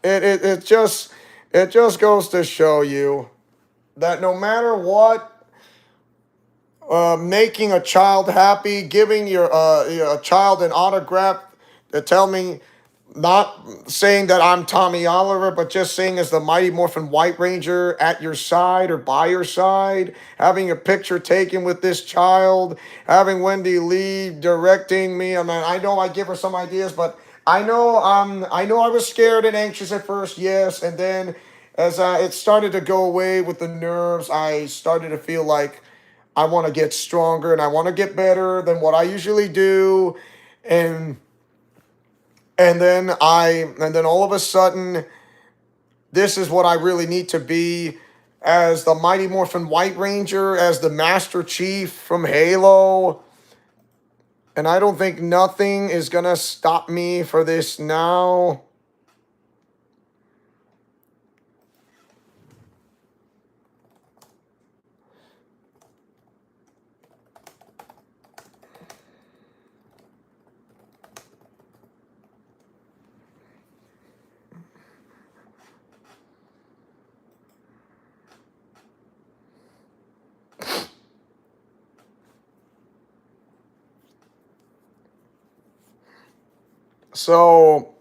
It just goes to show you that no matter what, making a child happy, giving your a child an autograph to tell me, not saying that I'm Tommy Oliver, but just saying as the Mighty Morphin White Ranger at your side or by your side, having a picture taken with this child, having Wendy Lee directing me. I mean, I know I give her some ideas, but I know I was scared and anxious at first, yes, and then as it started to go away with the nerves, I started to feel like I want to get stronger and I want to get better than what I usually do, and and then all of a sudden, this is what I really need to be as the Mighty Morphin White Ranger, as the Master Chief from Halo. And I don't think nothing is gonna stop me for this now. So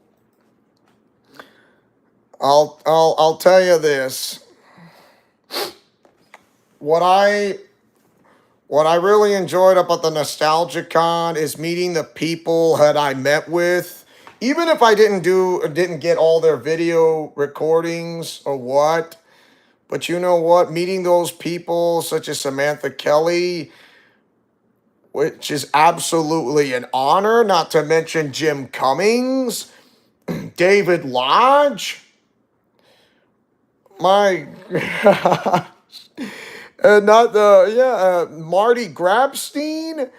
I'll tell you this. What I what I really enjoyed about the Nostalgia Con is meeting the people that I met with. Even if I didn't get all their video recordings or what, but you know what? Meeting those people such as Samantha Kelly, which is absolutely an honor, not to mention Jim Cummings, David Lodge. My not the Marty Grabstein.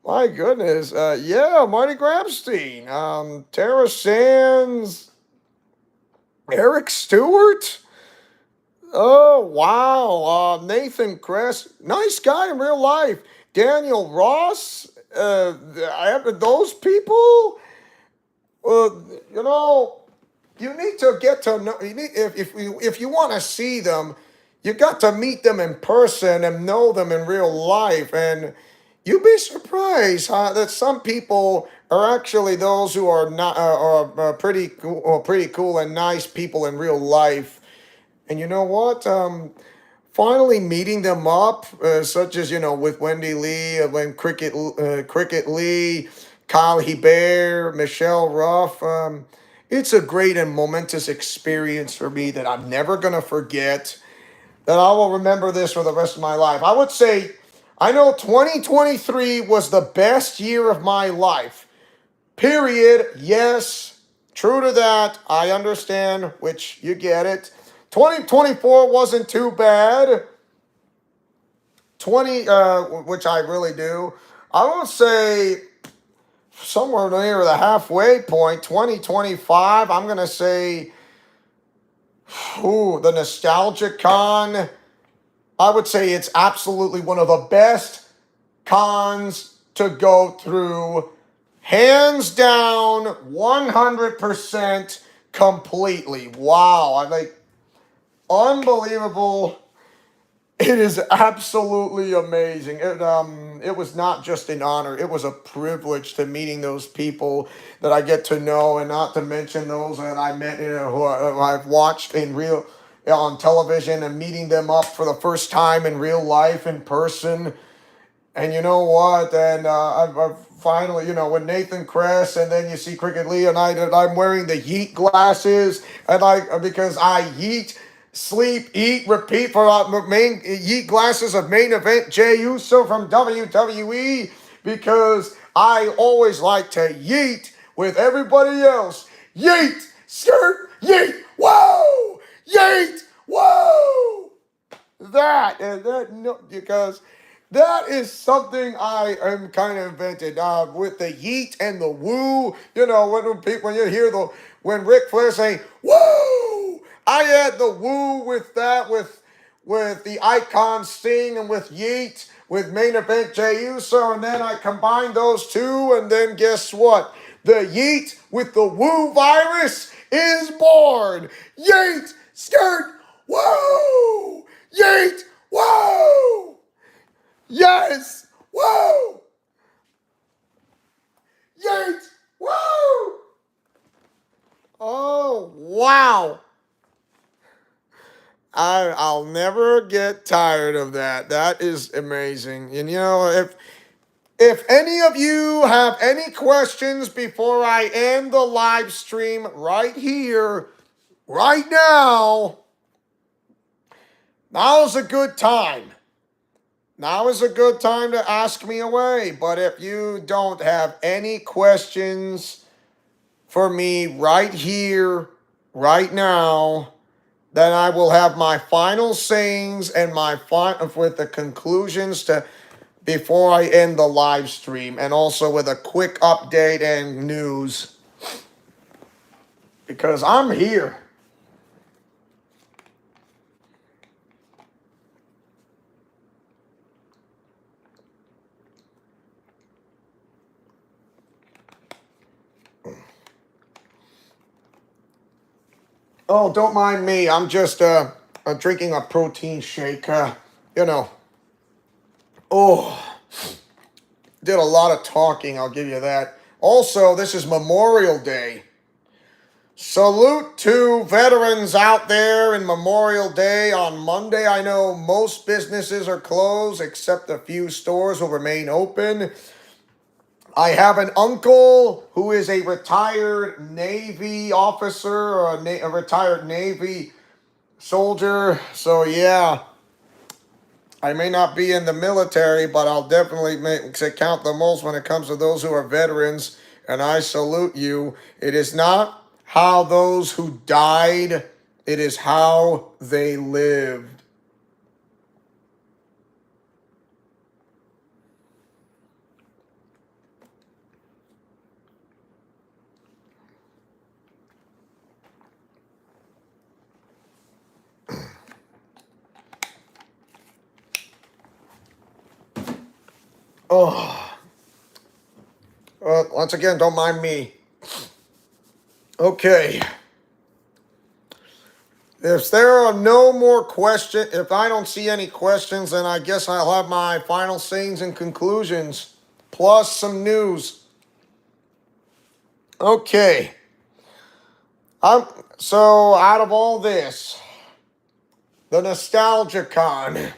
My goodness, yeah, Marty Grabstein, Tara Sands, Eric Stewart. Oh wow, Nathan Kress, nice guy in real life. Daniel Ross, I have those people. Uh, you know, you need to get to know. You need if you want to see them, you got to meet them in person and know them in real life, and you'd be surprised that some people are actually those who are not are pretty cool and nice people in real life. And you know what? Finally meeting them up, such as with Wendy Lee, when Cricket Lee, Kyle Hebert, Michelle Ruff. It's a great and momentous experience for me that I'm never gonna forget. That I will remember this for the rest of my life. I would say, I know 2023 was the best year of my life. Period. Yes, true to that. I understand, which you get it. 2024 wasn't too bad. which I really do. I would say somewhere near the halfway point, 2025. I'm gonna say, the Nostalgia Con. I would say it's absolutely one of the best cons to go through, hands down, 100% completely. Wow, I like unbelievable. It is absolutely amazing. It was not just an honor; it was a privilege to meeting those people that I get to know, and not to mention those that I met, who I've watched in real on television, and meeting them up for the first time in real life in person. And you know what? And I've finally, when Nathan Kress, and then you see Cricket Lee, and I'm wearing the Yeet glasses, and because I yeet, sleep, eat, repeat for main Yeet glasses of main event Jey Uso from WWE, because I always like to yeet with everybody else. Yeet, skirt, yeet, whoa, yeet, whoa. That and that no, because That is something I am kind of invented with the yeet and the woo. You know, when people when you hear when Ric Flair saying woo, I had the woo with that with the icon Sting and with yeet with main event Jey Uso, and then I combine those two, and then guess what? The yeet with the woo virus is born. Yeet, skirt, woo, yeet, woo. Yes! Woo! Yeet! Woo! Oh, wow. I'll never get tired of that. That is amazing. And you know, if any of you have any questions before I end the live stream right here, right now, now's a good time. Now is a good time to ask me away. But if you don't have any questions for me right here, right now, then I will have my final sayings and with the conclusions to before I end the live stream, and also with a quick update and news because I'm here. Oh, don't mind me. I'm just drinking a protein shake. You know. Oh, did a lot of talking, I'll give you that. Also, this is Memorial Day. Salute to veterans out there in Memorial Day on Monday. I know most businesses are closed except a few stores will remain open. I have an uncle who is a retired Navy officer or a retired Navy soldier. So yeah, I may not be in the military, but I'll definitely count the most when it comes to those who are veterans, and I salute you. It is not how those who died, it is how they lived. Oh, once again, don't mind me. Okay. If there are no more questions, if I don't see any questions, then I guess I'll have my final sayings and conclusions, plus some news. Okay. So out of all this, the Nostalgia Con.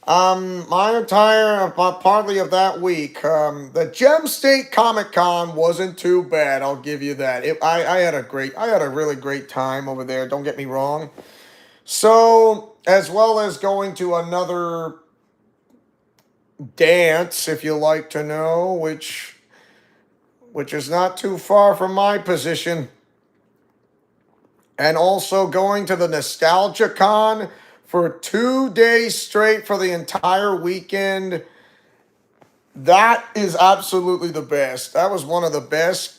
My entire partly of that week, the Gem State Comic Con wasn't too bad. I'll give you that. I had a really great time over there. Don't get me wrong. So as well as going to another dance, if you like to know, which is not too far from my position, and also going to the Nostalgia Con for 2 days straight for the entire weekend. That is absolutely the best. That was one of the best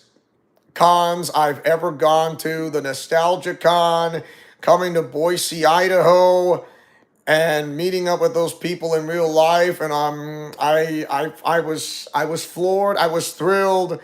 cons I've ever gone to. The Nostalgia Con, coming to Boise, Idaho, and meeting up with those people in real life. And I was floored. I was thrilled.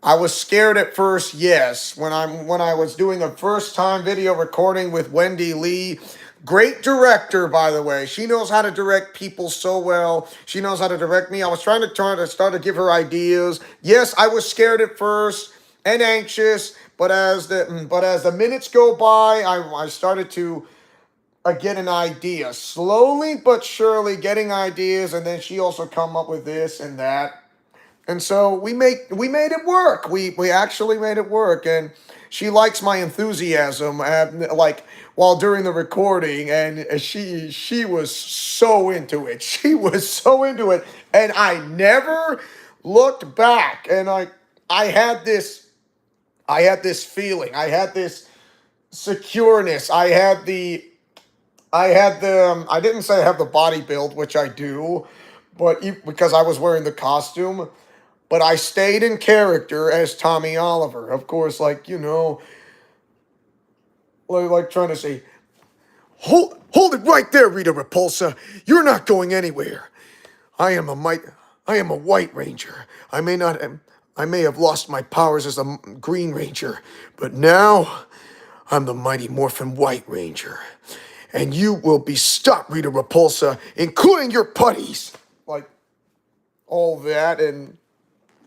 I was scared at first, yes. When I was doing a first time video recording with Wendy Lee, great director, by the way. She knows how to direct people so well. She knows how to direct me. I was trying to start to give her ideas. Yes, I was scared at first and anxious, but as the minutes go by, I started to get an idea. Slowly but surely getting ideas, and then she also come up with this and that. And so we made it work. We actually made it work, and she likes my enthusiasm, like while during the recording, and she was so into it. She was so into it, and I never looked back. And I had this feeling, I had this secureness, I had I didn't say I have the body build, which I do, but because I was wearing the costume, but I stayed in character as Tommy Oliver. Of course, like, like trying to say, hold it right there, Rita Repulsa. You're not going anywhere. I am a might. I am a White Ranger. I may have lost my powers as a Green Ranger, but now I'm the Mighty Morphin White Ranger, and you will be stopped, Rita Repulsa, including your putties. Like all that, and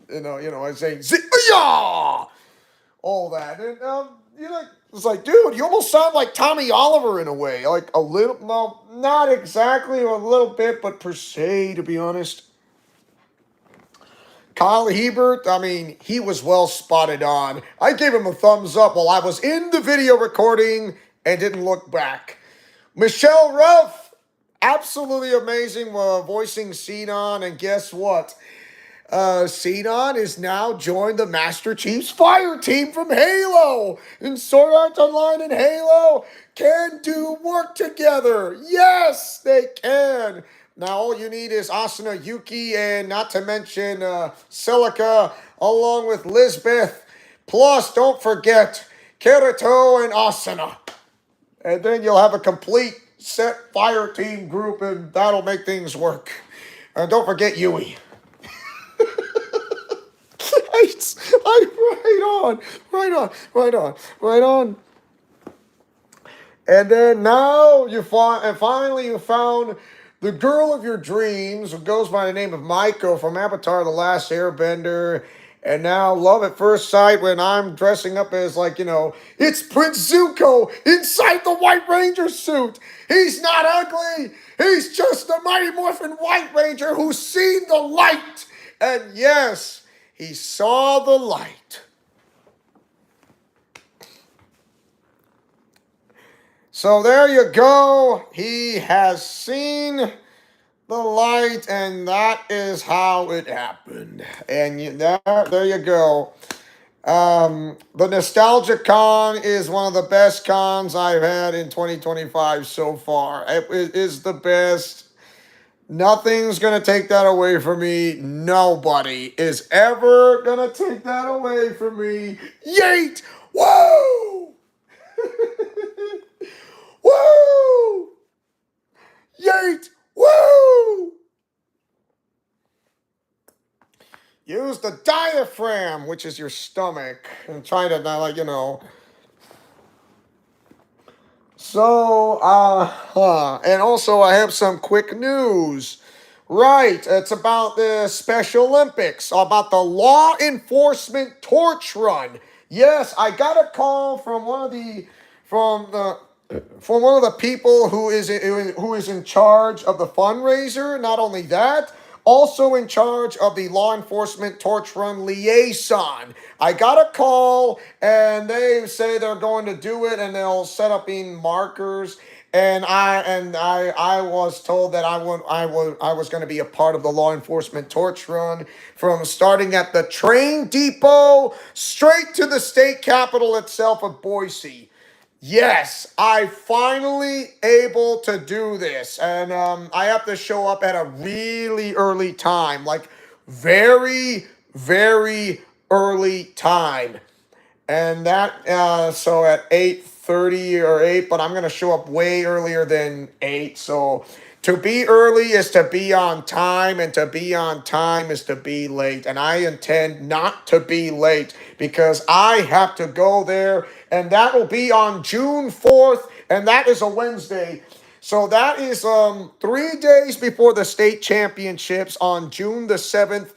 I say, yeah, all that, and it's like, dude, you almost sound like Tommy Oliver in a way, like a little, no, not exactly, a little bit, but per se, to be honest. Kyle Hebert, I mean, he was well spotted on. I gave him a thumbs up while I was in the video recording and didn't look back. Michelle Ruff, absolutely amazing voicing Sinon, and guess what? Sinon is now joined the Master Chief's fire team from Halo. And Sword Art Online and Halo can do work together. Yes, they can. Now all you need is Asuna Yuki, and not to mention Celica, along with Lisbeth. Plus, don't forget Kirito and Asuna. And then you'll have a complete set fire team group, and that'll make things work. And don't forget Yui. Right on. And then now finally you found the girl of your dreams, who goes by the name of Maiko from Avatar: The Last Airbender. And now, love at first sight, when I'm dressing up as, like, it's Prince Zuko inside the White Ranger suit. He's not ugly. He's just the Mighty Morphin White Ranger who's seen the light. And yes, he saw the light. So there you go. He has seen the light, and that is how it happened. And there you go. The Nostalgia Con is one of the best cons I've had in 2025 so far. It is the best. Nothing's going to take that away from me. Nobody is ever going to take that away from me. Yeet! Woo! Woo! Yeet! Woo! Use the diaphragm, which is your stomach, and try to, So, and also I have some quick news. Right, it's about the Special Olympics, about the law enforcement torch run. Yes, I got a call from from one of the people who is in charge of the fundraiser. Not only that, also in charge of the law enforcement torch run liaison. I got a call, and they say they're going to do it, and they'll set up in markers. And I was told that I was going to be a part of the law enforcement torch run, from starting at the train depot straight to the state capitol itself of Boise. Yes, I finally able to do this, and I have to show up at a really early time, like very, very early time. And so at 8:30 or 8, but I'm going to show up way earlier than 8. So to be early is to be on time, and to be on time is to be late. And I intend not to be late, because I have to go there, and that will be on June 4th, and that is a Wednesday. So that is 3 days before the state championships on June the 7th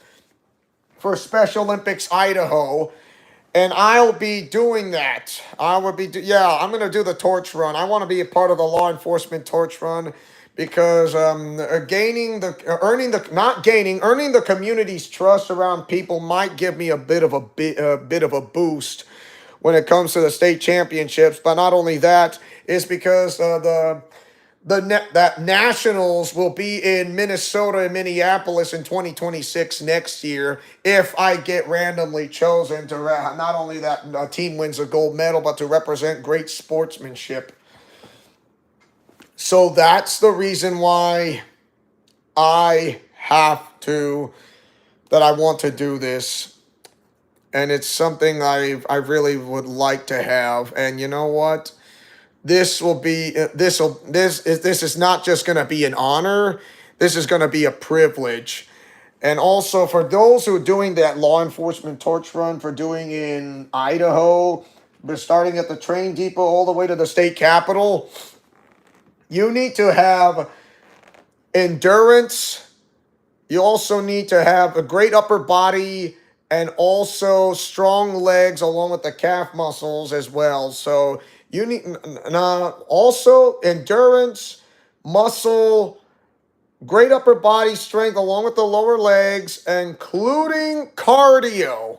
for Special Olympics Idaho. And I'll be doing that. I'm going to do the torch run. I want to be a part of the law enforcement torch run, because earning the community's trust around people might give me a bit of a boost when it comes to the state championships. But not only that, it's because that nationals will be in Minnesota and Minneapolis in 2026 next year, if I get randomly chosen to not only that a team wins a gold medal, but to represent great sportsmanship. So that's the reason why I I want to do this. And it's something I really would like to have. And you know what? This is not just going to be an honor. This is going to be a privilege. And also for those who are doing that law enforcement torch run for doing in Idaho, but starting at the train depot all the way to the state capitol, you need to have endurance. You also need to have a great upper body and also strong legs along with the calf muscles as well. So you need also endurance, muscle, great upper body strength along with the lower legs, including cardio.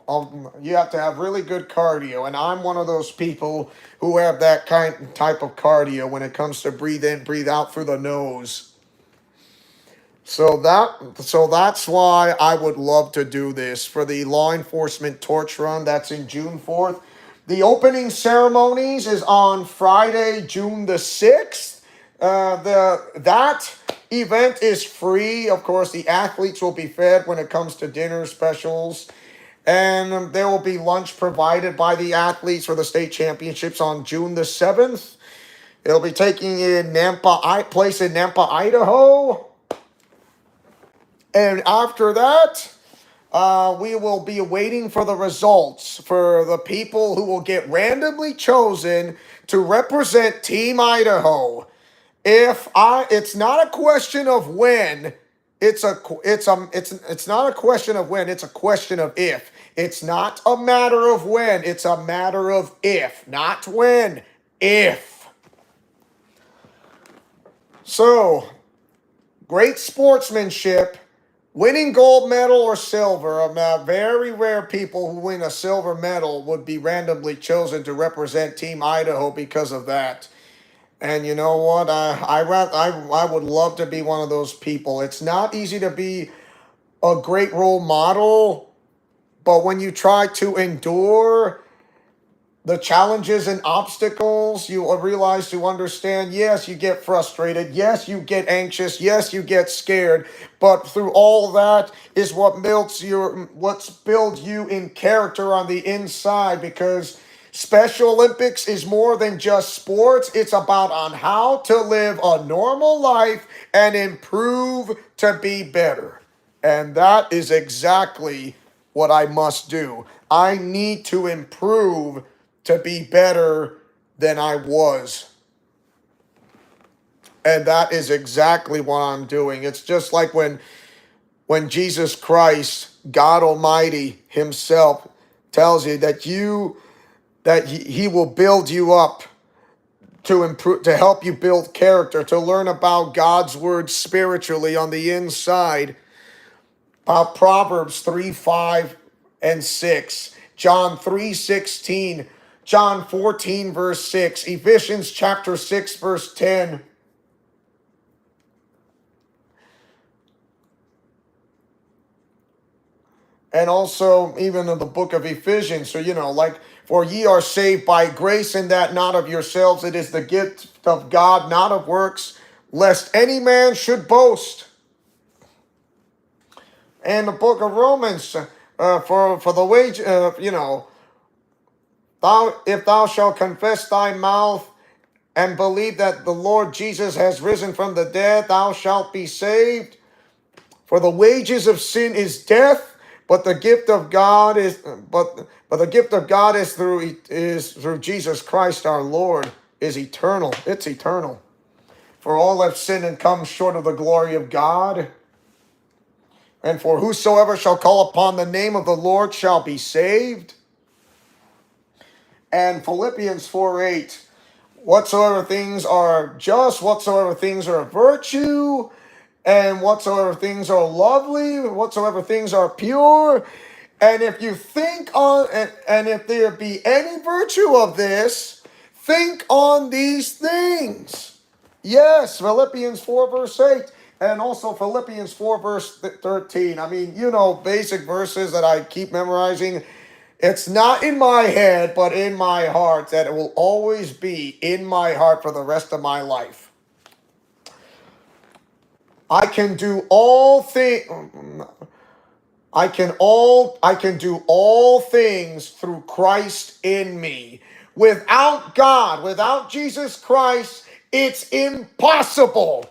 You have to have really good cardio, and I'm one of those people who have that type of cardio when it comes to breathe in, breathe out through the nose. So that's why I would love to do this for the law enforcement torch run. That's in June 4th. The opening ceremonies is on Friday, June the 6th. That event is free. Of course, the athletes will be fed when it comes to dinner specials. And there will be lunch provided by the athletes for the state championships on June the 7th. It'll be taking in place in Nampa, Idaho. And after that, we will be waiting for the results for the people who will get randomly chosen to represent Team Idaho. It's not a question of when. It's not a question of when. It's a question of if. It's not a matter of when. It's a matter of if, not when. If. So, great sportsmanship. Winning gold medal or silver, very rare people who win a silver medal would be randomly chosen to represent Team Idaho because of that. And you know what? I would love to be one of those people. It's not easy to be a great role model, but when you try to endure the challenges and obstacles, you realize to understand, yes, you get frustrated. Yes, you get anxious. Yes, you get scared. But through all that is what's built you in character on the inside, because Special Olympics is more than just sports. It's about on how to live a normal life and improve to be better. And that is exactly what I must do. I need to improve to be better than I was. And that is exactly what I'm doing. It's just like when Jesus Christ, God Almighty himself, tells you that he will build you up to improve, to help you build character, to learn about God's word spiritually on the inside. Proverbs 3, 5, and 6. John 3:16. John 14, verse 6, Ephesians chapter 6, verse 10. And also even in the book of Ephesians. So, like, for ye are saved by grace, and that not of yourselves. It is the gift of God, not of works, lest any man should boast. And the book of Romans, for the wage, if thou shalt confess thy mouth and believe that the Lord Jesus has risen from the dead, thou shalt be saved. For the wages of sin is death, but the gift of God is through Jesus Christ our Lord, is eternal. It's eternal. For all have sinned and come short of the glory of God. And for whosoever shall call upon the name of the Lord shall be saved. And Philippians 4:8. Whatsoever things are just, whatsoever things are virtue, and whatsoever things are lovely, whatsoever things are pure, and if you think on, and if there be any virtue of this, think on these things. Yes, Philippians 4 verse 8, and also Philippians 4 verse 13. I mean, basic verses that I keep memorizing. It's not in my head, but in my heart, that it will always be in my heart for the rest of my life. I can do all things. I can do all things through Christ in me. Without God, without Jesus Christ, it's impossible.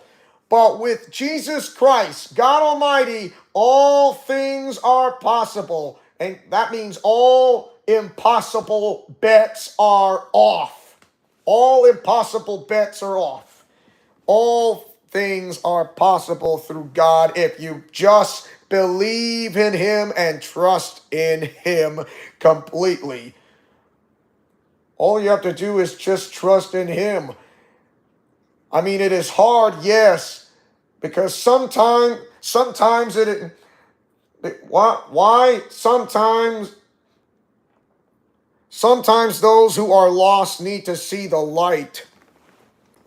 But with Jesus Christ, God Almighty, all things are possible. And that means all impossible bets are off. All impossible bets are off. All things are possible through God if you just believe in Him and trust in Him completely. All you have to do is just trust in Him. I mean, it is hard, yes, because sometimes why sometimes those who are lost need to see the light.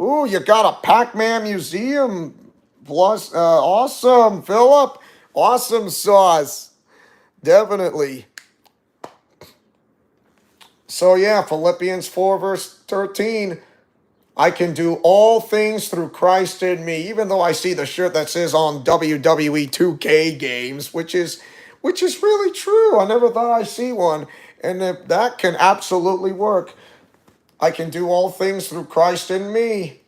Ooh, you got a Pac-Man museum. Plus, awesome, Philip. Awesome sauce. Definitely. So yeah, Philippians 4 verse 13. I can do all things through Christ in me, even though I see the shirt that says on WWE 2K games, which is really true. I never thought I'd see one. And that can absolutely work. I can do all things through Christ in me.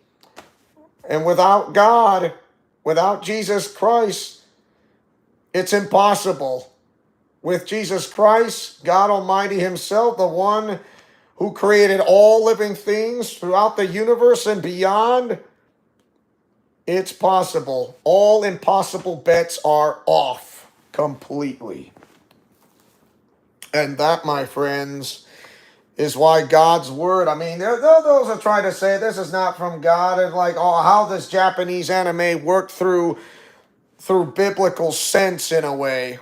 And without God, without Jesus Christ, it's impossible. With Jesus Christ, God Almighty Himself, the one who created all living things throughout the universe and beyond, it's possible. All impossible bets are off completely. And that, my friends, is why God's word, I mean, there are those that try to say this is not from God, and like, oh, how does Japanese anime work through biblical sense in a way?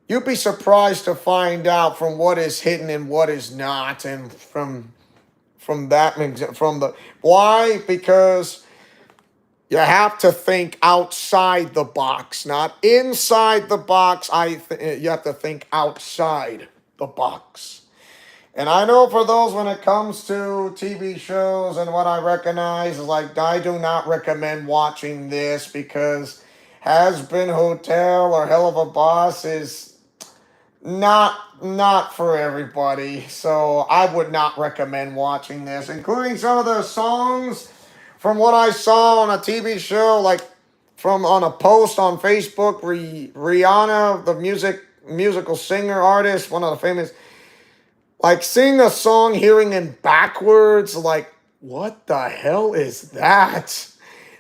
You'd be surprised to find out from what is hidden and what is not, and from the why? Because you have to think outside the box, not inside the box. You have to think outside the box. And I know for those, when it comes to TV shows and what I recognize, is like, I do not recommend watching this because Has Been Hotel or Hell of a Boss is not for everybody. So I would not recommend watching this, including some of the songs from what I saw on a TV show, like from on a post on Facebook. Rihanna, the musical singer artist, one of the famous, like, sing a song hearing in backwards. Like, what the hell is that?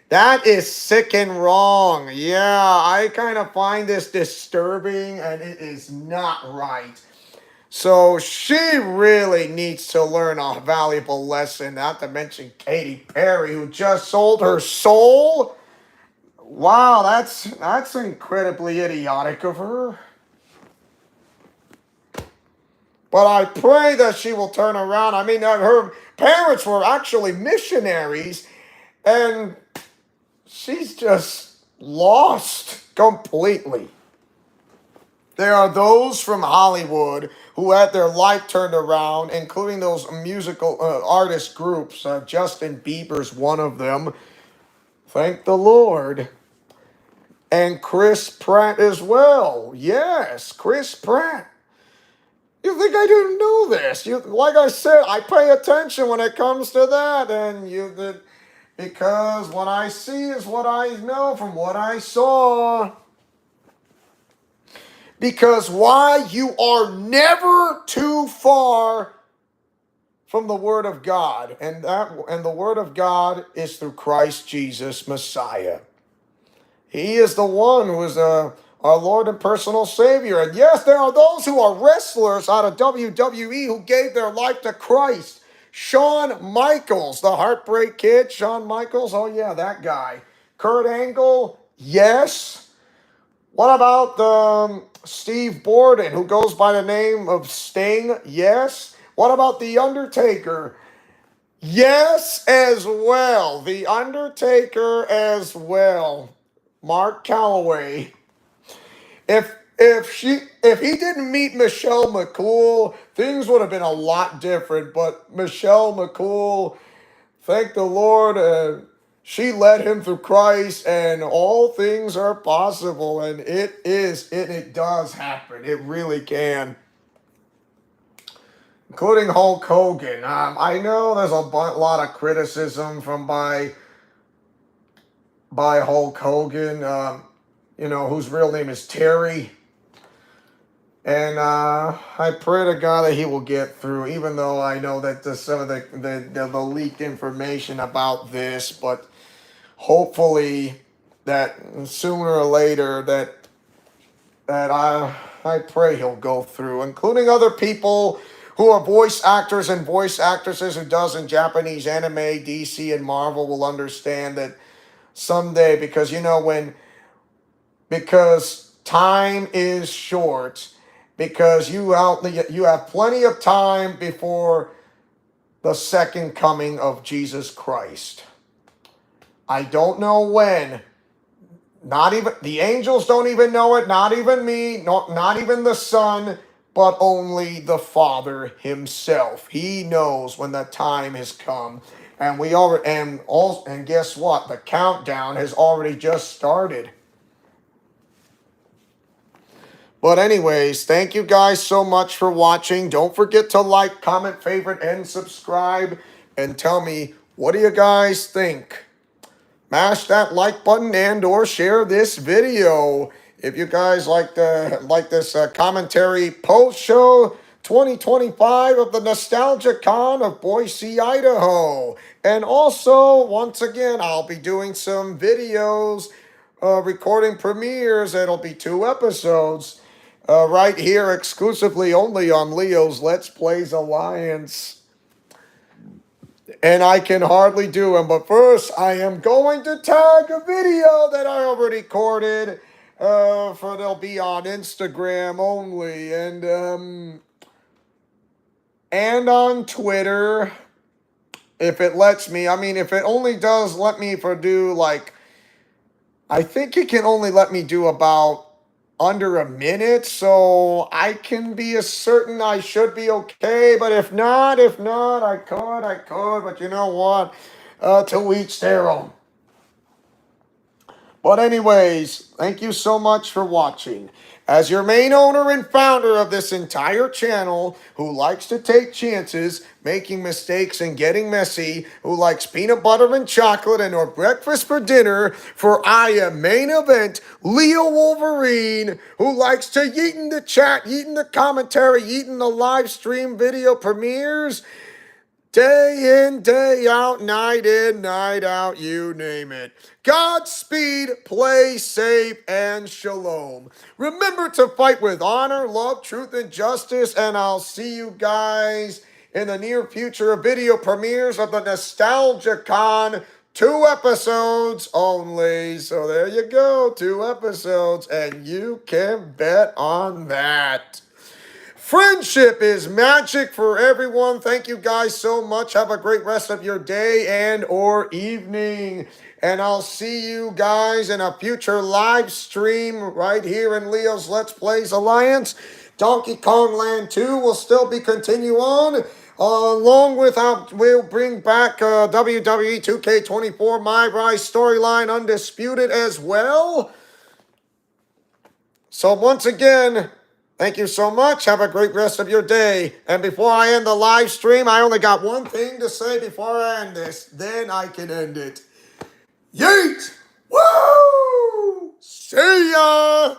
That is sick and wrong. Yeah, I kind of find this disturbing, and it is not right. So she really needs to learn a valuable lesson, not to mention Katy Perry, who just sold her soul. Wow, that's incredibly idiotic of her. But I pray that she will turn around. I mean, her parents were actually missionaries, and she's just lost completely. There are those from Hollywood who had their life turned around, including those musical artist groups. Justin Bieber's one of them. Thank the Lord. And Chris Pratt as well. Yes, Chris Pratt. You think I didn't know this? Like I said, I pay attention when it comes to that, and because what I see is what I know from what I saw. Because why? You are never too far from the Word of God, and the Word of God is through Christ Jesus, Messiah. He is the one who is our Lord and personal Savior. And yes, there are those who are wrestlers out of WWE who gave their life to Christ. Shawn Michaels, the Heartbreak Kid, Shawn Michaels, oh yeah, that guy. Kurt Angle, yes. What about Steve Borden, who goes by the name of Sting? Yes. What about The Undertaker? Yes, as well. The Undertaker as well. Mark Calloway. If he didn't meet Michelle McCool, things would have been a lot different. But Michelle McCool, thank the Lord. She led him through Christ, and all things are possible. And it does happen. It really can. Including Hulk Hogan. I know there's a lot of criticism by Hulk Hogan, whose real name is Terry. And I pray to God that he will get through, even though I know that some of the leaked information about this, but hopefully that sooner or later that I pray he'll go through, including other people who are voice actors and voice actresses who does in Japanese anime, DC, and Marvel will understand that someday, because because time is short, because you have plenty of time before the second coming of Jesus Christ. I don't know when. Not even the angels don't even know it, not even me, not even the Son, but only the Father himself. He knows when the time has come. And and guess what? The countdown has already just started. But anyways, thank you guys so much for watching. Don't forget to like, comment, favorite, and subscribe. And tell me, what do you guys think? Mash that like button and or share this video. If you guys like this commentary post-show 2025 of the Nostalgia Con of Boise, Idaho. And also, once again, I'll be doing some videos, recording premieres. It'll be 2 episodes right here exclusively only on Leo's Let's Plays Alliance. And I can hardly do them. But first, I am going to tag a video that I already recorded. They'll be on Instagram only. And on Twitter. If it lets me. I mean, if it only does let me I think it can only let me do about under a minute, so I can be as certain I should be okay. But if not, I could. But you know what? To each their own. But anyways, thank you so much for watching. As your main owner and founder of this entire channel, who likes to take chances, making mistakes and getting messy, who likes peanut butter and chocolate and or breakfast for dinner, for I am main event, Leo Wolverine, who likes to yeet in the chat, yeet in the commentary, yeet in the live stream video premieres, day in, day out, night in, night out, you name it. Godspeed, play safe, and shalom. Remember to fight with honor, love, truth, and justice, and I'll see you guys in the near future of video premieres of the Nostalgia Con. 2 episodes only. So there you go, 2 episodes, and you can bet on that. Friendship is magic for everyone. Thank you guys so much. Have a great rest of your day and or evening. And I'll see you guys in a future live stream right here in Leo's Let's Plays Alliance. Donkey Kong Land 2 will still be continue on. Along with we'll bring back WWE 2K24 My Rise Storyline Undisputed as well. So once again, thank you so much. Have a great rest of your day. And before I end the live stream, I only got one thing to say before I end this. Then I can end it. Yeet! Woo! See ya!